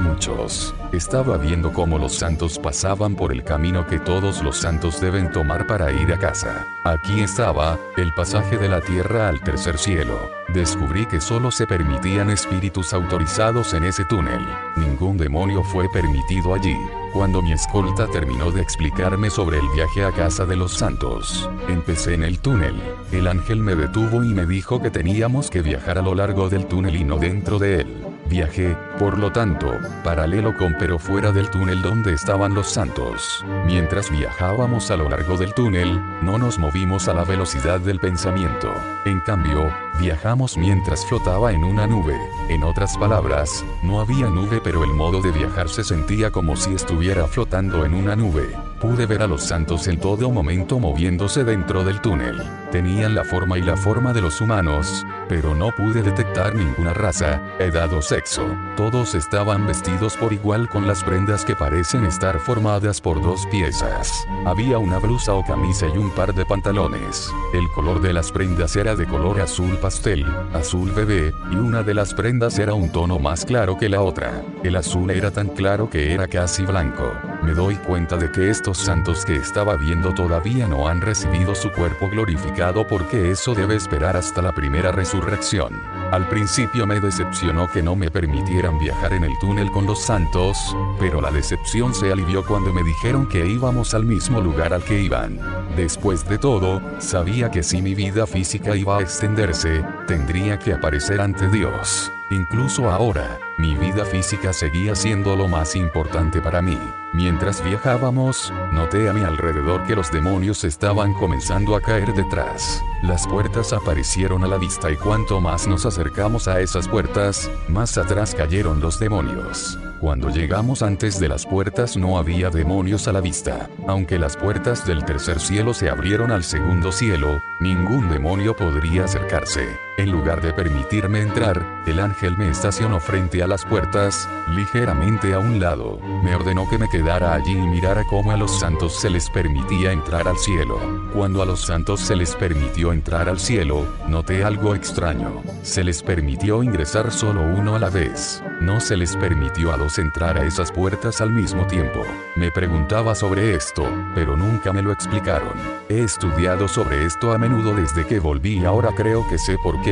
muchos. Estaba viendo cómo los santos pasaban por el camino que todos los santos deben tomar para ir a casa. Aquí estaba, el pasaje de la tierra al tercer cielo. Descubrí que solo se permitían espíritus autorizados en ese túnel. Ningún demonio fue permitido allí. Cuando mi escolta terminó de explicarme sobre el viaje a casa de los santos, empecé en el túnel. El ángel me detuvo y me dijo que teníamos que viajar a lo largo del túnel y no dentro de él. Viajé, por lo tanto, paralelo con pero fuera del túnel donde estaban los santos. Mientras viajábamos a lo largo del túnel, no nos movimos a la velocidad del pensamiento. En cambio, viajamos mientras flotaba en una nube. En otras palabras, no había nube pero el modo de viajar se sentía como si estuviera flotando en una nube. Pude ver a los santos en todo momento moviéndose dentro del túnel. Tenían la forma y la forma de los humanos, pero no pude detectar ninguna raza, edad o sexo. Todos estaban vestidos por igual con las prendas que parecen estar formadas por dos piezas. Había una blusa o camisa y un par de pantalones. El color de las prendas era de color azul pastel, azul bebé, y una de las prendas era un tono más claro que la otra. El azul era tan claro que era casi blanco. Me doy cuenta de que estos santos que estaba viendo todavía no han recibido su cuerpo glorificado porque eso debe esperar hasta la primera resurrección. Al principio me decepcionó que no me permitieran viajar en el túnel con los santos, pero la decepción se alivió cuando me dijeron que íbamos al mismo lugar al que iban. Después de todo, sabía que si mi vida física iba a extenderse, tendría que aparecer ante Dios. Incluso ahora, mi vida física seguía siendo lo más importante para mí. Mientras viajábamos, noté a mi alrededor que los demonios estaban comenzando a caer detrás. Las puertas aparecieron a la vista y cuanto más nos acercamos a esas puertas, más atrás cayeron los demonios. Cuando llegamos antes de las puertas no había demonios a la vista. Aunque las puertas del tercer cielo se abrieron al segundo cielo, ningún demonio podría acercarse. En lugar de permitirme entrar, el ángel me estacionó frente a las puertas, ligeramente a un lado. Me ordenó que me quedara allí y mirara cómo a los santos se les permitía entrar al cielo. Cuando a los santos se les permitió entrar al cielo, noté algo extraño. Se les permitió ingresar solo uno a la vez. No se les permitió a dos entrar a esas puertas al mismo tiempo. Me preguntaba sobre esto, pero nunca me lo explicaron. He estudiado sobre esto a menudo desde que volví y ahora creo que sé por qué.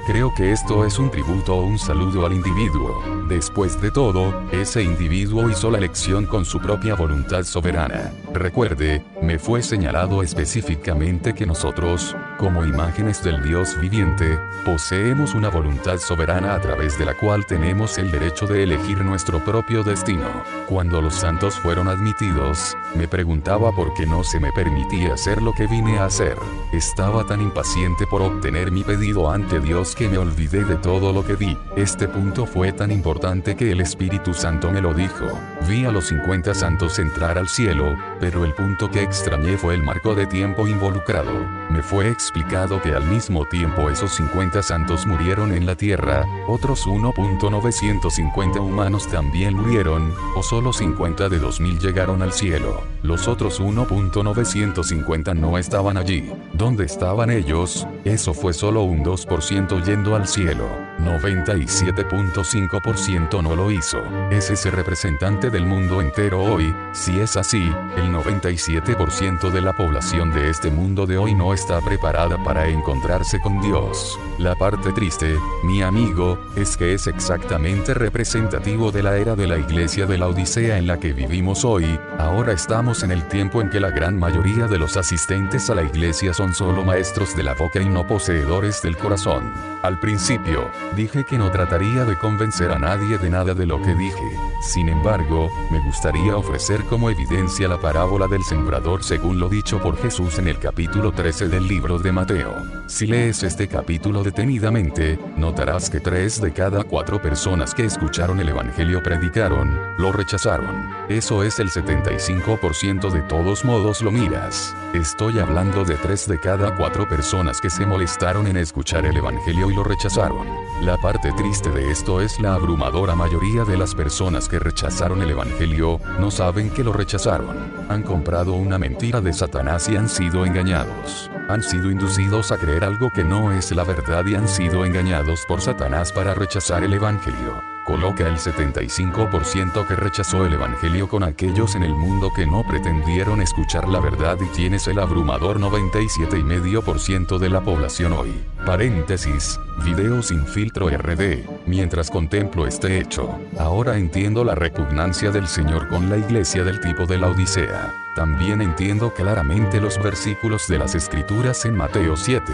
Creo que esto es un tributo o un saludo al individuo. Después de todo, ese individuo hizo la elección con su propia voluntad soberana. Recuerde, me fue señalado específicamente que nosotros, como imágenes del Dios viviente, poseemos una voluntad soberana a través de la cual tenemos el derecho de elegir nuestro propio destino. Cuando los santos fueron admitidos, me preguntaba por qué no se me permitía hacer lo que vine a hacer. Estaba tan impaciente por obtener mi pedido ante Dios es que me olvidé de todo lo que vi. Este punto fue tan importante que el Espíritu Santo me lo dijo. Vi a los 50 santos entrar al cielo, pero el punto que extrañé fue el marco de tiempo involucrado. Me fue explicado que al mismo tiempo esos 50 santos murieron en la tierra, otros 1.950 humanos también murieron, o solo 50 de 2000 llegaron al cielo. Los otros 1.950 no estaban allí. ¿Dónde estaban ellos? Eso fue solo un 2% yendo al cielo. 97.5% no lo hizo. ¿Es ese representante del mundo entero hoy? Si es así, el 97% de la población de este mundo de hoy no está preparada para encontrarse con Dios. La parte triste, mi amigo, es que es exactamente representativo de la era de la iglesia de la Odisea en la que vivimos hoy. Ahora estamos en el tiempo en que la gran mayoría de los asistentes a la iglesia son solo maestros de la boca y no poseedores del corazón. Al principio, dije que no trataría de convencer a nadie de nada de lo que dije. Sin embargo, me gustaría ofrecer como evidencia la parábola del sembrador según lo dicho por Jesús en el capítulo 13 del libro de Mateo. Si lees este capítulo detenidamente, notarás que 3 de cada 4 personas que escucharon el evangelio predicaron, lo rechazaron. Eso es el 75% de todos modos lo miras. Estoy hablando de 3 de cada 4 personas que se molestaron en escuchar el evangelio y lo rechazaron. La parte triste de esto es la abrumadora mayoría de las personas que rechazaron el evangelio, no saben que lo rechazaron. Han comprado una mentira de Satanás y han sido engañados. Han sido inducidos a creer algo que no es la verdad y han sido engañados por Satanás para rechazar el evangelio. Coloca el 75% que rechazó el evangelio con aquellos en el mundo que no pretendieron escuchar la verdad y tienes el abrumador 97,5% de la población hoy. Paréntesis, video sin filtro RD. Mientras contemplo este hecho, ahora entiendo la repugnancia del Señor con la iglesia del tipo de la Odisea. También entiendo claramente los versículos de las Escrituras en Mateo 7,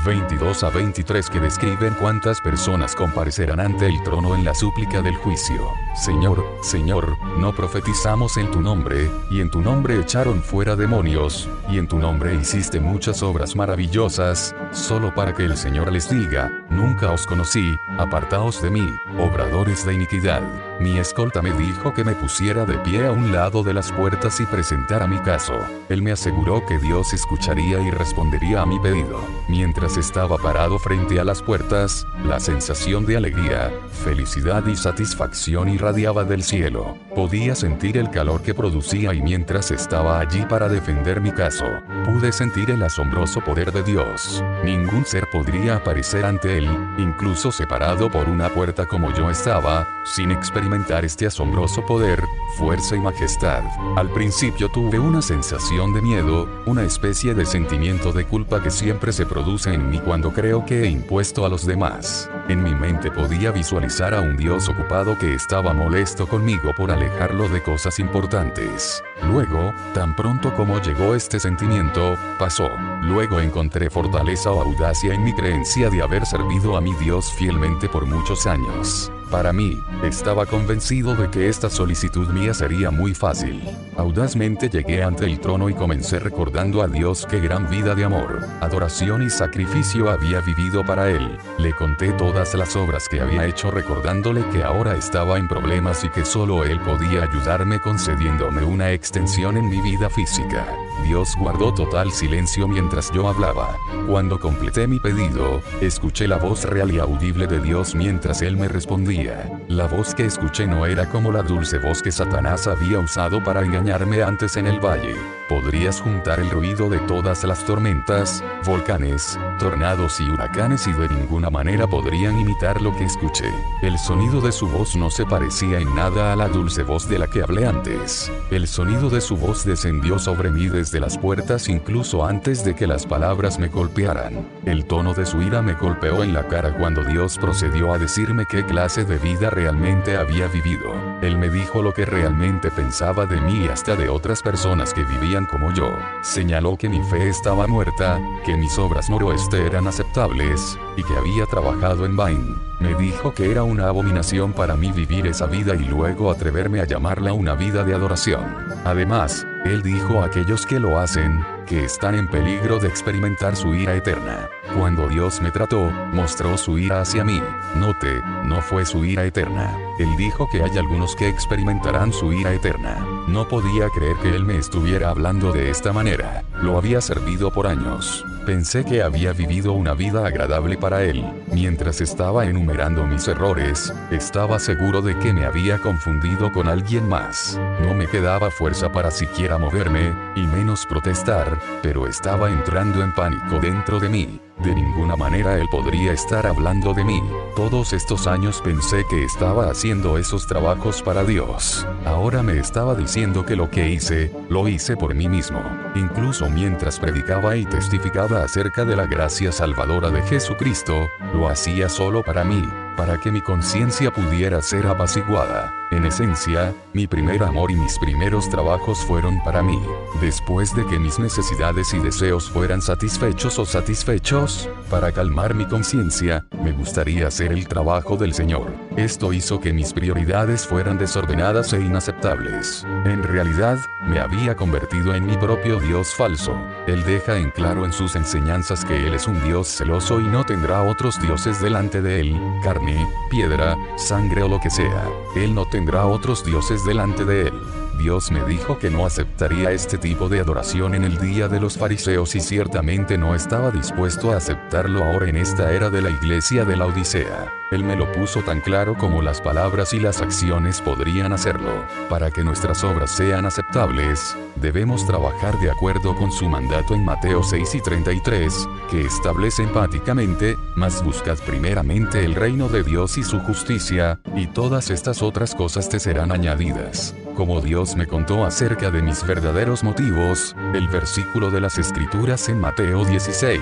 22 a 23 que describen cuántas personas comparecerán ante el trono en la súplica del juicio. Señor, Señor, no profetizamos en tu nombre, y en tu nombre echaron fuera demonios, y en tu nombre hiciste muchas obras maravillosas, solo para que el Señor les diga, nunca os conocí, apartaos de mí, obradores de iniquidad. Mi escolta me dijo que me pusiera de pie a un lado de las puertas y presentara mi caso. Él me aseguró que Dios escucharía y respondería a mi pedido. Mientras estaba parado frente a las puertas, la sensación de alegría, felicidad y satisfacción irradiaba del cielo. Podía sentir el calor que producía y mientras estaba allí para defender mi caso, pude sentir el asombroso poder de Dios. Ningún ser podría aparecer ante él, incluso separado por una puerta como yo estaba, sin experimentar este asombroso poder, fuerza y majestad. Al principio tuve una sensación de miedo, una especie de sentimiento de culpa que siempre se produce en mí cuando creo que he impuesto a los demás. En mi mente podía visualizar a un Dios ocupado que estaba molesto conmigo por alejarlo de cosas importantes. Luego, tan pronto como llegó este sentimiento, pasó. Luego encontré fortaleza o audacia en mi creencia de haber servido a mi Dios fielmente por muchos años. Para mí, estaba convencido de que esta solicitud mía sería muy fácil. Audazmente llegué ante el trono y comencé recordando a Dios qué gran vida de amor, adoración y sacrificio había vivido para Él. Le conté todas las obras que había hecho recordándole que ahora estaba en problemas y que solo Él podía ayudarme concediéndome una extensión en mi vida física. Dios guardó total silencio mientras yo hablaba. Cuando completé mi pedido, escuché la voz real y audible de Dios mientras Él me respondía. La voz que escuché no era como la dulce voz que Satanás había usado para engañarme antes en el valle. Podrías juntar el ruido de todas las tormentas, volcanes, tornados y huracanes y de ninguna manera podrían imitar lo que escuché. El sonido de su voz no se parecía en nada a la dulce voz de la que hablé antes. El sonido de su voz descendió sobre mí desde las puertas incluso antes de que las palabras me golpearan. El tono de su ira me golpeó en la cara cuando Dios procedió a decirme qué clase de vida realmente había vivido. Él me dijo lo que realmente pensaba de mí y hasta de otras personas que vivían como yo. Señaló que mi fe estaba muerta, que mis obras noroeste eran aceptables, y que había trabajado en vain. Me dijo que era una abominación para mí vivir esa vida y luego atreverme a llamarla una vida de adoración. Además, Él dijo a aquellos que lo hacen, que están en peligro de experimentar su ira eterna. Cuando Dios me trató, mostró su ira hacia mí. Note, no fue su ira eterna. Él dijo que hay algunos que experimentarán su ira eterna. No podía creer que Él me estuviera hablando de esta manera. Lo había servido por años. Pensé que había vivido una vida agradable para Él. Mientras estaba enumerando mis errores, estaba seguro de que me había confundido con alguien más. No me quedaba fuerza para siquiera moverme, y menos protestar, pero estaba entrando en pánico dentro de mí. De ninguna manera Él podría estar hablando de mí. Todos estos años pensé que estaba haciendo esos trabajos para Dios. Ahora me estaba diciendo que lo que hice, lo hice por mí mismo. Incluso mientras predicaba y testificaba acerca de la gracia salvadora de Jesucristo, lo hacía solo para mí, para que mi conciencia pudiera ser apaciguada. En esencia, mi primer amor y mis primeros trabajos fueron para mí. Después de que mis necesidades y deseos fueran satisfechos, para calmar mi conciencia, me gustaría hacer el trabajo del Señor. Esto hizo que mis prioridades fueran desordenadas e inaceptables. En realidad, me había convertido en mi propio Dios falso. Él deja en claro en sus enseñanzas que Él es un Dios celoso y no tendrá otros dioses delante de Él, carne, piedra, sangre o lo que sea. Él no tendrá otros dioses delante de Él. Dios me dijo que no aceptaría este tipo de adoración en el día de los fariseos y ciertamente no estaba dispuesto a aceptarlo ahora en esta era de la iglesia de la Odisea. Él me lo puso tan claro como las palabras y las acciones podrían hacerlo. Para que nuestras obras sean aceptables, debemos trabajar de acuerdo con su mandato en Mateo 6:33, que establece empáticamente, mas buscad primeramente el reino de Dios y su justicia, y todas estas otras cosas te serán añadidas. Como Dios me contó acerca de mis verdaderos motivos, el versículo de las Escrituras en Mateo 16,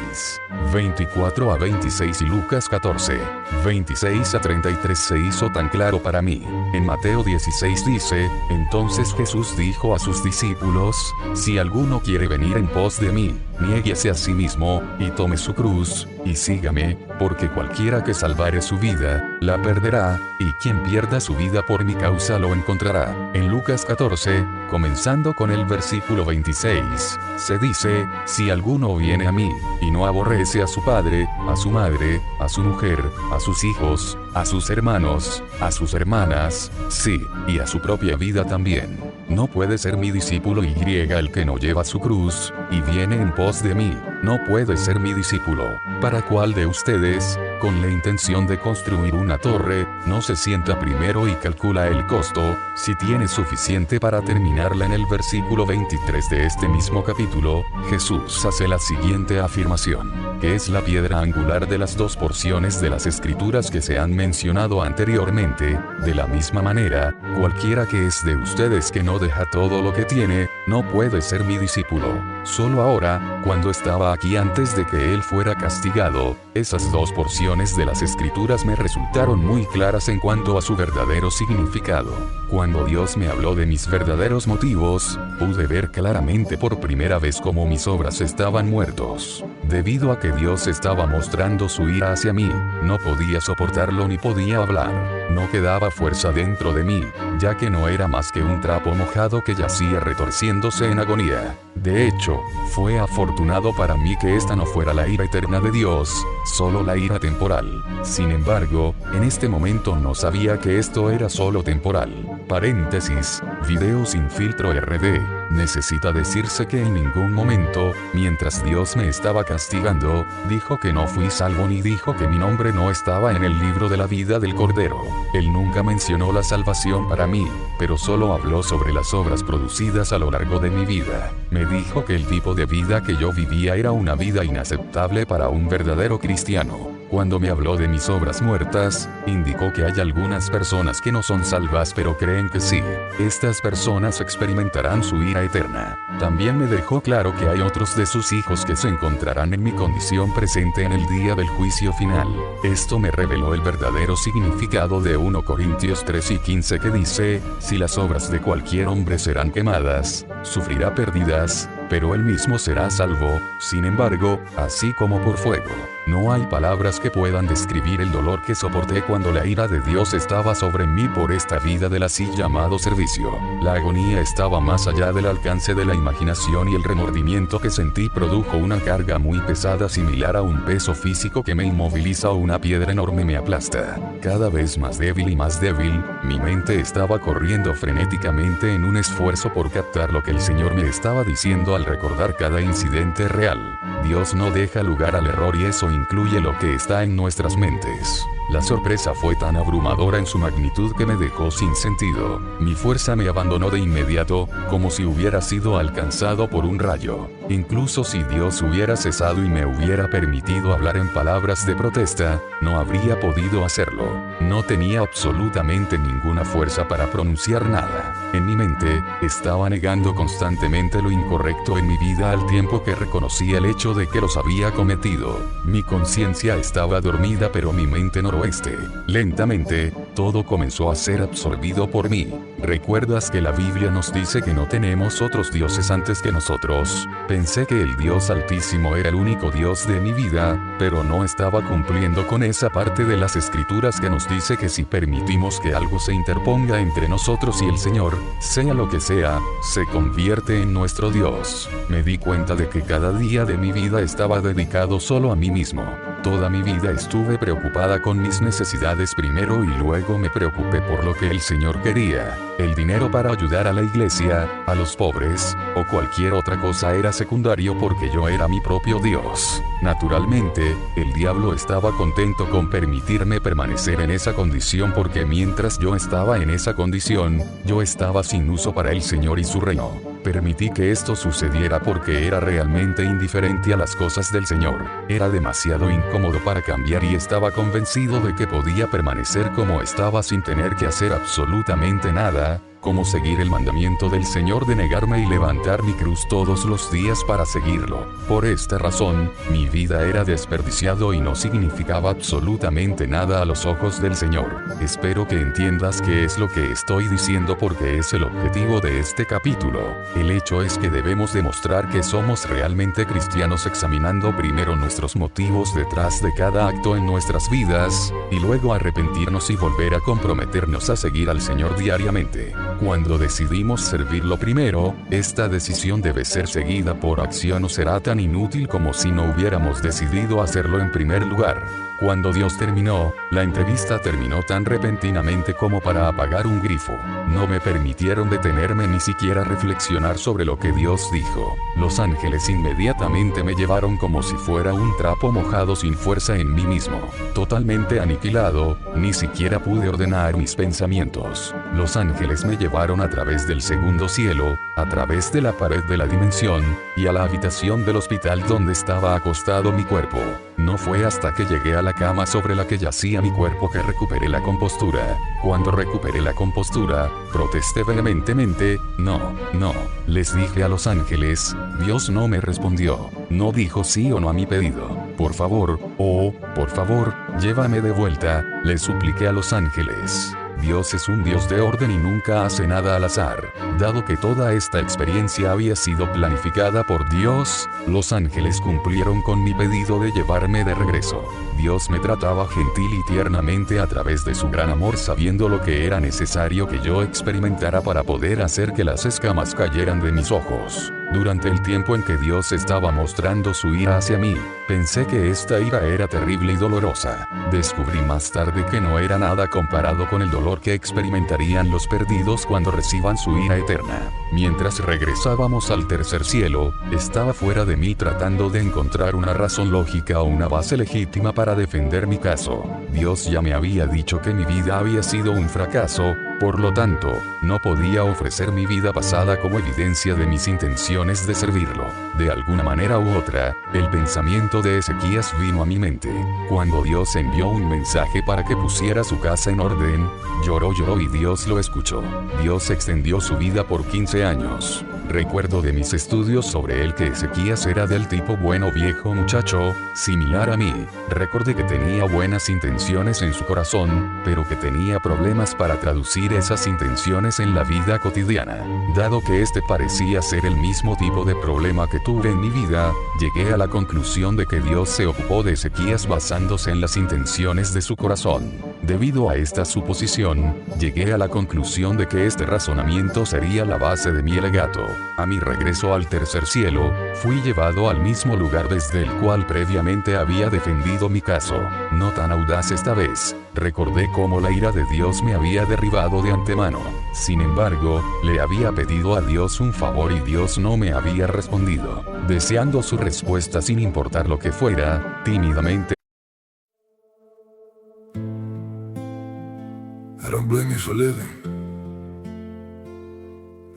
24 a 26 y Lucas 14, 26 a 33 se hizo tan claro para mí. En Mateo 16 dice, entonces Jesús dijo a sus discípulos, si alguno quiere venir en pos de mí, niéguese a sí mismo, y tome su cruz, y sígame, porque cualquiera que salvare su vida, la perderá, y quien pierda su vida por mi causa lo encontrará. En Lucas 14, comenzando con el versículo 26, se dice, si alguno viene a mí, y no aborrece a su padre, a su madre, a su mujer, a sus hijos, a sus hermanos, a sus hermanas, sí, y a su propia vida también, no puede ser mi discípulo. Y el que no lleva su cruz, y viene en pos de mí, no puede ser mi discípulo. ¿Para cuál de ustedes, con la intención de construir una torre, no se sienta primero y calcula el costo, si tiene suficiente para terminarla? En el versículo 23 de este mismo capítulo, Jesús hace la siguiente afirmación, que es la piedra angular de las dos porciones de las Escrituras que se han mencionado anteriormente. De la misma manera, cualquiera que es de ustedes que no deja todo lo que tiene, no puede ser mi discípulo. Solo ahora, cuando estaba aquí antes de que Él fuera castigado, esas dos porciones de las Escrituras me resultaron muy claras en cuanto a su verdadero significado. Cuando Dios me habló de mis verdaderos motivos, pude ver claramente por primera vez cómo mis obras estaban muertos. Debido a que Dios estaba mostrando su ira hacia mí, no podía soportarlo ni podía hablar. No quedaba fuerza dentro de mí, ya que no era más que un trapo mojado que yacía retorciéndose en agonía. De hecho, fue afortunado para mí que esta no fuera la ira eterna de Dios, solo la ira temporal. Sin embargo, en este momento no sabía que esto era solo temporal. Paréntesis, Video Sin Filtro RD. Necesita decirse que en ningún momento, mientras Dios me estaba castigando, dijo que no fui salvo ni dijo que mi nombre no estaba en el libro de la vida del Cordero. Él nunca mencionó la salvación para mí, pero solo habló sobre las obras producidas a lo largo de mi vida. Me dijo que el tipo de vida que yo vivía era una vida inaceptable para un verdadero cristiano. Cuando me habló de mis obras muertas, indicó que hay algunas personas que no son salvas pero creen que sí. Estas personas experimentarán su ira eterna. También me dejó claro que hay otros de sus hijos que se encontrarán en mi condición presente en el día del juicio final. Esto me reveló el verdadero significado de 1 Corintios 3 y 15 que dice, si las obras de cualquier hombre serán quemadas, sufrirá pérdidas, pero él mismo será salvo, sin embargo, así como por fuego. No hay palabras que puedan describir el dolor que soporté cuando la ira de Dios estaba sobre mí por esta vida del así llamado servicio. La agonía estaba más allá del alcance de la imaginación y el remordimiento que sentí produjo una carga muy pesada similar a un peso físico que me inmoviliza o una piedra enorme me aplasta. Cada vez más débil y más débil, mi mente estaba corriendo frenéticamente en un esfuerzo por captar lo que el Señor me estaba diciendo al recordar cada incidente real. Dios no deja lugar al error y eso incluye lo que está en nuestras mentes. La sorpresa fue tan abrumadora en su magnitud que me dejó sin sentido. Mi fuerza me abandonó de inmediato, como si hubiera sido alcanzado por un rayo. Incluso si Dios hubiera cesado y me hubiera permitido hablar en palabras de protesta, no habría podido hacerlo. No tenía absolutamente ninguna fuerza para pronunciar nada. En mi mente, estaba negando constantemente lo incorrecto en mi vida al tiempo que reconocía el hecho de que los había cometido. Mi conciencia estaba dormida pero mi mente noroeste. Lentamente, todo comenzó a ser absorbido por mí. ¿Recuerdas que la Biblia nos dice que no tenemos otros dioses antes que nosotros? Pensé que el Dios Altísimo era el único Dios de mi vida, pero no estaba cumpliendo con esa parte de las Escrituras que nos dice que si permitimos que algo se interponga entre nosotros y el Señor, sea lo que sea, se convierte en nuestro Dios. Me di cuenta de que cada día de mi vida estaba dedicado solo a mí mismo. Toda mi vida estuve preocupada con mis necesidades primero y luego me preocupé por lo que el Señor quería. El dinero para ayudar a la iglesia, a los pobres, o cualquier otra cosa era secundario porque yo era mi propio Dios. Naturalmente, el diablo estaba contento con permitirme permanecer en esa condición porque mientras yo estaba en esa condición, yo estaba sin uso para el Señor y su reino. Permití que esto sucediera porque era realmente indiferente a las cosas del Señor. Era demasiado incómodo para cambiar y estaba convencido de que podía permanecer como estaba sin tener que hacer absolutamente nada, como seguir el mandamiento del Señor de negarme y levantar mi cruz todos los días para seguirlo. Por esta razón, mi vida era desperdiciado y no significaba absolutamente nada a los ojos del Señor. Espero que entiendas qué es lo que estoy diciendo porque es el objetivo de este capítulo. El hecho es que debemos demostrar que somos realmente cristianos examinando primero nuestros motivos detrás de cada acto en nuestras vidas, y luego arrepentirnos y volver a comprometernos a seguir al Señor diariamente. Cuando decidimos servirlo primero, esta decisión debe ser seguida por acción o será tan inútil como si no hubiéramos decidido hacerlo en primer lugar. Cuando Dios terminó, la entrevista terminó tan repentinamente como para apagar un grifo. No me permitieron detenerme ni siquiera reflexionar sobre lo que Dios dijo. Los ángeles inmediatamente me llevaron como si fuera un trapo mojado sin fuerza en mí mismo. Totalmente aniquilado, ni siquiera pude ordenar mis pensamientos. Los ángeles me llevaron a través del segundo cielo, a través de la pared de la dimensión, y a la habitación del hospital donde estaba acostado mi cuerpo. No fue hasta que llegué a la cama sobre la que yacía mi cuerpo que recuperé la compostura. Cuando recuperé la compostura, protesté vehementemente, no. Les dije a los ángeles, Dios no me respondió. No dijo sí o no a mi pedido. Por favor, por favor, llévame de vuelta, les supliqué a los ángeles. Dios es un Dios de orden y nunca hace nada al azar. Dado que toda esta experiencia había sido planificada por Dios, los ángeles cumplieron con mi pedido de llevarme de regreso. Dios me trataba gentil y tiernamente a través de su gran amor sabiendo lo que era necesario que yo experimentara para poder hacer que las escamas cayeran de mis ojos. Durante el tiempo en que Dios estaba mostrando su ira hacia mí, pensé que esta ira era terrible y dolorosa. Descubrí más tarde que no era nada comparado con el dolor que experimentarían los perdidos cuando reciban su ira eterna. Mientras regresábamos al tercer cielo, estaba fuera de mí tratando de encontrar una razón lógica o una base legítima para defender mi caso. Dios ya me había dicho que mi vida había sido un fracaso, por lo tanto, no podía ofrecer mi vida pasada como evidencia de mis intenciones de servirlo. De alguna manera u otra, el pensamiento de Ezequías vino a mi mente. Cuando Dios envió un mensaje para que pusiera su casa en orden, lloró y Dios lo escuchó. Dios extendió su vida por 15 años. Recuerdo de mis estudios sobre él que Ezequías era del tipo bueno viejo muchacho, similar a mí. Recordé que tenía buenas intenciones en su corazón, pero que tenía problemas para traducir esas intenciones en la vida cotidiana. Dado que este parecía ser el mismo tipo de problema que tuve en mi vida, llegué a la conclusión de que Dios se ocupó de Ezequías basándose en las intenciones de su corazón. Debido a esta suposición, llegué a la conclusión de que este razonamiento sería la base de mi alegato. A mi regreso al tercer cielo, fui llevado al mismo lugar desde el cual previamente había defendido mi caso. No tan audaz esta vez. Recordé cómo la ira de Dios me había derribado de antemano. Sin embargo, le había pedido a Dios un favor y Dios no me había respondido. Deseando su respuesta sin importar lo que fuera, tímidamente. I don't blame you for living.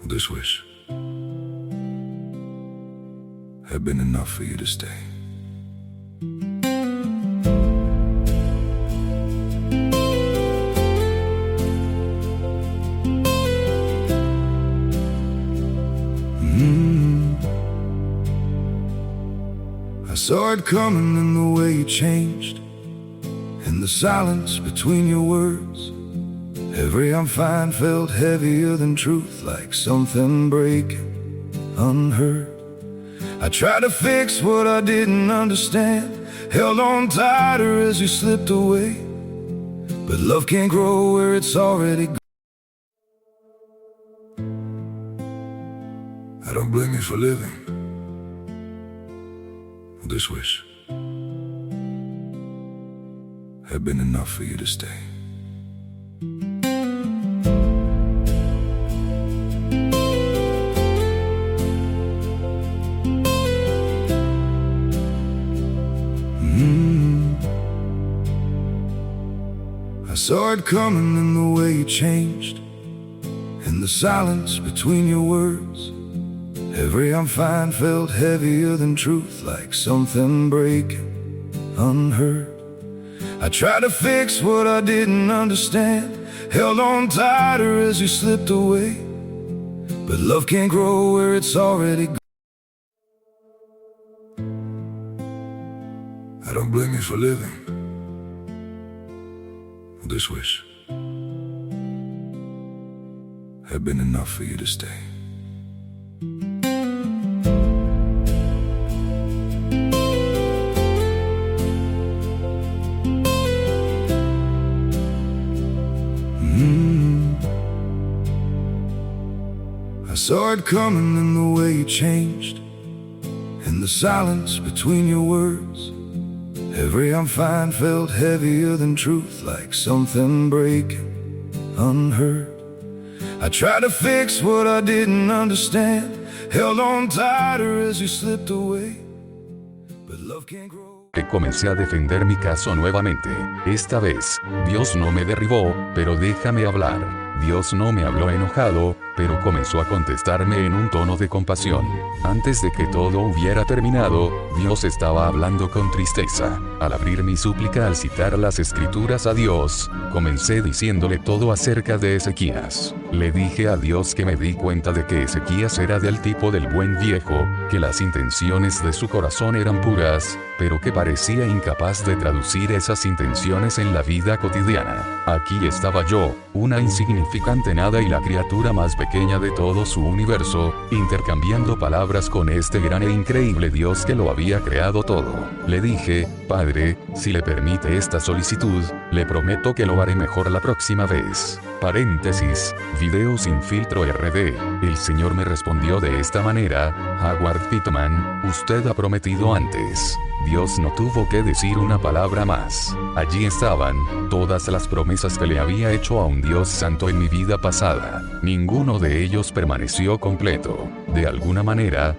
This wish had been enough for you to stay. I saw it coming in the way you changed, in the silence between your words. Every I'm fine felt heavier than truth, like something breaking unheard. I tried to fix what I didn't understand, held on tighter as you slipped away. But love can't grow where it's already gone. I don't blame you for living. This wish had been enough for you to stay. I saw it coming in the way you changed, in the silence between your words. Every I'm fine felt heavier than truth, like something breaking unheard. I tried to fix what I didn't understand, held on tighter as you slipped away. But love can't grow where it's already gone. I don't blame you for living. This wish had been enough for you to stay. I saw it coming in the way you changed, in the silence between your words. Every I'm fine felt heavier than truth, like something breaking unheard. I tried to fix what I didn't understand, held on tighter as you slipped away. But love can't grow. Comencé a defender mi caso nuevamente. Esta vez, Dios no me derribó, pero déjame hablar. Dios no me habló enojado, pero comenzó a contestarme en un tono de compasión. Antes de que todo hubiera terminado, Dios estaba hablando con tristeza. Al abrir mi súplica al citar las escrituras a Dios, comencé diciéndole todo acerca de Ezequías. Le dije a Dios que me di cuenta de que Ezequías era del tipo del buen viejo, que las intenciones de su corazón eran puras, pero que parecía incapaz de traducir esas intenciones en la vida cotidiana. Aquí estaba yo, una insignificante nada y la criatura más pequeña de todo su universo, intercambiando palabras con este gran e increíble Dios que lo había creado todo. Le dije, Padre, si le permite esta solicitud, le prometo que lo haré mejor la próxima vez. Paréntesis, video sin filtro RD. El Señor me respondió de esta manera, Howard Pittman, usted ha prometido antes. Dios no tuvo que decir una palabra más. Allí estaban, todas las promesas que le había hecho a un Dios santo en mi vida pasada. Ninguno de ellos permaneció completo. De alguna manera,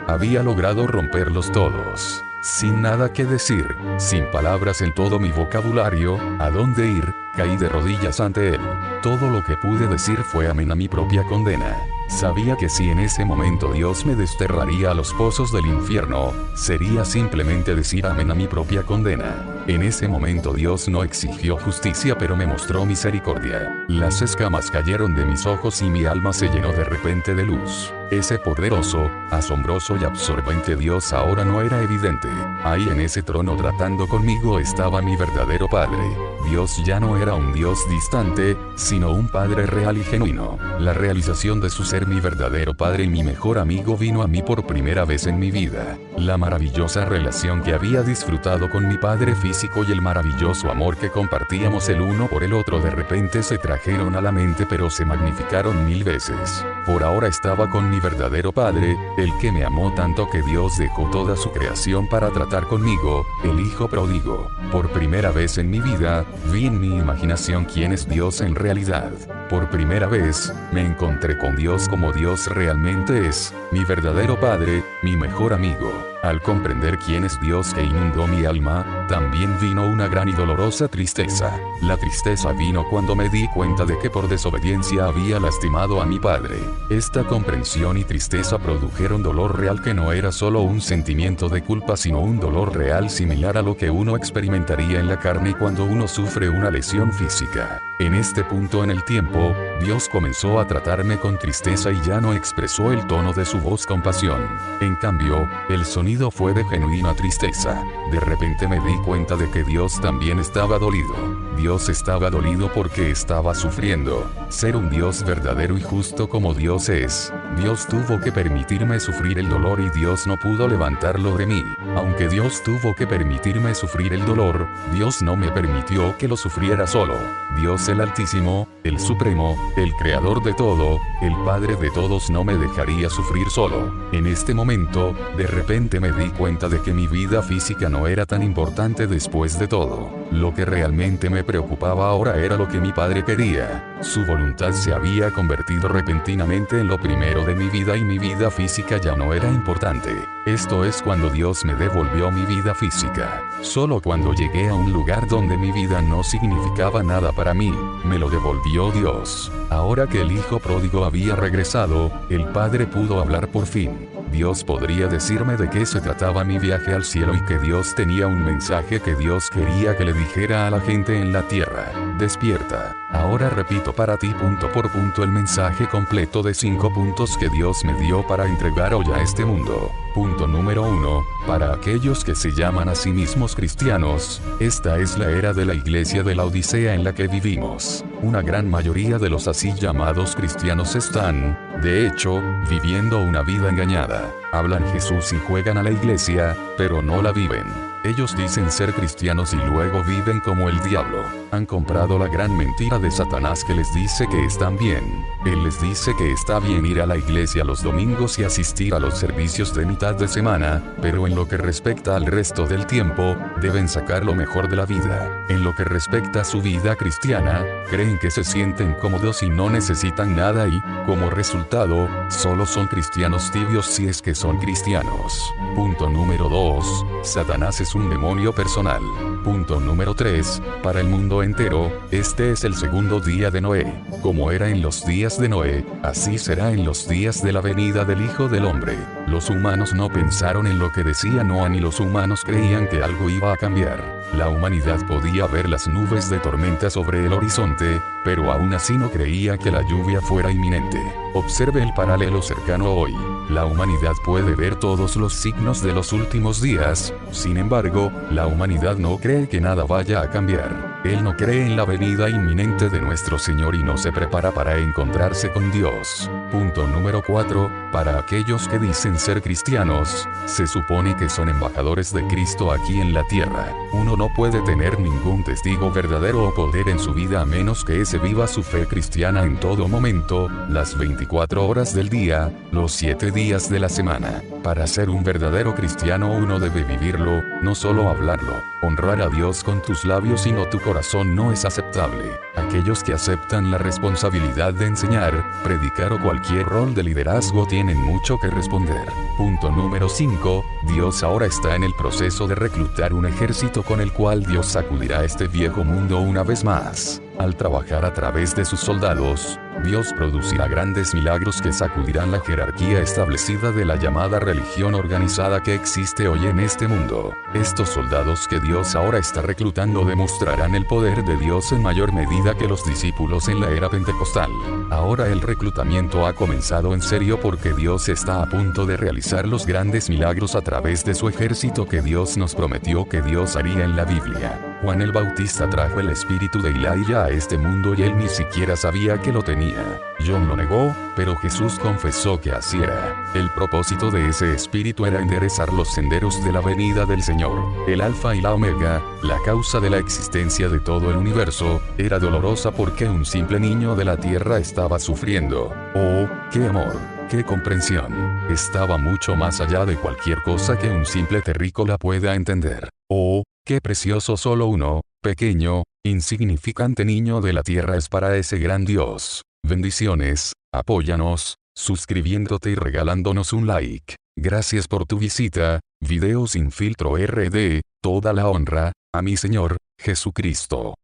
había logrado romperlos todos. Sin nada que decir, sin palabras en todo mi vocabulario, ¿a dónde ir? Caí de rodillas ante él. Todo lo que pude decir fue amén a mi propia condena. Sabía que si en ese momento Dios me desterraría a los pozos del infierno, sería simplemente decir amén a mi propia condena. En ese momento Dios no exigió justicia, pero me mostró misericordia. Las escamas cayeron de mis ojos y mi alma se llenó de repente de luz. Ese poderoso, asombroso y absorbente Dios ahora no era evidente. Ahí en ese trono tratando conmigo estaba mi verdadero Padre. Dios ya no era un Dios distante, sino un Padre real y genuino. La realización de su ser mi verdadero Padre y mi mejor amigo vino a mí por primera vez en mi vida. La maravillosa relación que había disfrutado con mi Padre físico y el maravilloso amor que compartíamos el uno por el otro de repente se trajeron a la mente, pero se magnificaron 1000 veces. Por ahora estaba con mi verdadero Padre, el que me amó tanto que Dios dejó toda su creación para tratar conmigo, el Hijo pródigo. Por primera vez en mi vida, vi en mi imaginación quién es Dios en realidad. Por primera vez, me encontré con Dios como Dios realmente es, mi verdadero Padre, mi mejor amigo. Al comprender quién es Dios que inundó mi alma, también vino una gran y dolorosa tristeza. La tristeza vino cuando me di cuenta de que por desobediencia había lastimado a mi Padre. Esta comprensión y tristeza produjeron dolor real que no era solo un sentimiento de culpa, sino un dolor real similar a lo que uno experimentaría en la carne cuando uno sufre una lesión física. En este punto en el tiempo, Dios comenzó a tratarme con tristeza y ya no expresó el tono de su voz con pasión. En cambio, el sonido fue de genuina tristeza. De repente me di cuenta de que Dios también estaba dolido. Dios estaba dolido porque estaba sufriendo. Ser un Dios verdadero y justo como Dios es, Dios tuvo que permitirme sufrir el dolor y Dios no pudo levantarlo de mí. Aunque Dios tuvo que permitirme sufrir el dolor, Dios no me permitió que lo sufriera solo. Dios el Altísimo, el Supremo, el Creador de todo, el Padre de todos no me dejaría sufrir solo. En este momento, de repente me di cuenta de que mi vida física no era tan importante después de todo. Lo que realmente me preocupaba ahora era lo que mi Padre quería. Su voluntad se había convertido repentinamente en lo primero de mi vida y mi vida física ya no era importante. Esto es cuando Dios me devolvió mi vida física. Solo cuando llegué a un lugar donde mi vida no significaba nada para mí, me lo devolvió Dios. Ahora que el Hijo pródigo había regresado, el Padre pudo hablar por fin. Dios podría decirme de qué se trataba mi viaje al cielo y que Dios tenía un mensaje que Dios quería que le dijera a la gente en la tierra. Despierta. Ahora repito para ti punto por punto el mensaje completo de 5 puntos que Dios me dio para entregar hoy a este mundo. Punto número 1. Para aquellos que se llaman a sí mismos cristianos, esta es la era de la iglesia de la Odisea en la que vivimos. Una gran mayoría de los así llamados cristianos están, de hecho, viviendo una vida engañada. Hablan Jesús y juegan a la iglesia, pero no la viven. Ellos dicen ser cristianos y luego viven como el diablo. Han comprado la gran mentira de Satanás que les dice que están bien. Él les dice que está bien ir a la iglesia los domingos y asistir a los servicios de mitad de semana, pero en lo que respecta al resto del tiempo, deben sacar lo mejor de la vida. En lo que respecta a su vida cristiana, creen que se sienten cómodos y no necesitan nada y, como resultado, solo son cristianos tibios si es que son cristianos. Punto número 2. Satanás es un demonio personal. Punto número 3. Para el mundo entero, este es el segundo día de Noé. Como era en los días de Noé, así será en los días de la venida del Hijo del Hombre. Los humanos no pensaron en lo que decía Noé ni los humanos creían que algo iba a cambiar. La humanidad podía ver las nubes de tormenta sobre el horizonte, pero aún así no creía que la lluvia fuera inminente. Observe el paralelo cercano hoy. La humanidad puede ver todos los signos de los últimos días, sin embargo, la humanidad no cree que nada vaya a cambiar. Él no cree en la venida inminente de nuestro Señor y no se prepara para encontrarse con Dios. Punto número 4. Para aquellos que dicen ser cristianos, se supone que son embajadores de Cristo aquí en la tierra. Uno no puede tener ningún testigo verdadero o poder en su vida a menos que ese viva su fe cristiana en todo momento, las 24 horas del día, los 7 días de la semana. Para ser un verdadero cristiano uno debe vivirlo, no solo hablarlo. Honrar a Dios con tus labios y no tu corazón no es aceptable. Aquellos que aceptan la responsabilidad de enseñar, predicar o cualquier rol de liderazgo tienen mucho que responder. Punto número 5. Dios ahora está en el proceso de reclutar un ejército con el cual Dios sacudirá este viejo mundo una vez más. Al trabajar a través de sus soldados, Dios producirá grandes milagros que sacudirán la jerarquía establecida de la llamada religión organizada que existe hoy en este mundo. Estos soldados que Dios ahora está reclutando demostrarán el poder de Dios en mayor medida que los discípulos en la era pentecostal. Ahora el reclutamiento ha comenzado en serio porque Dios está a punto de realizar los grandes milagros a través de su ejército que Dios nos prometió que Dios haría en la Biblia. Juan el Bautista trajo el espíritu de Elías a este mundo y él ni siquiera sabía que lo tenía. John lo negó, pero Jesús confesó que así era. El propósito de ese espíritu era enderezar los senderos de la venida del Señor. El alfa y la omega, la causa de la existencia de todo el universo, era dolorosa porque un simple niño de la tierra estaba sufriendo. ¡Oh, qué amor! ¡Qué comprensión! Estaba mucho más allá de cualquier cosa que un simple terrícola pueda entender. ¡Oh, qué precioso! Solo uno, pequeño, insignificante niño de la tierra es para ese gran Dios. Bendiciones, apóyanos, suscribiéndote y regalándonos un like. Gracias por tu visita. Video Sin Filtro RD, toda la honra a mi Señor Jesucristo.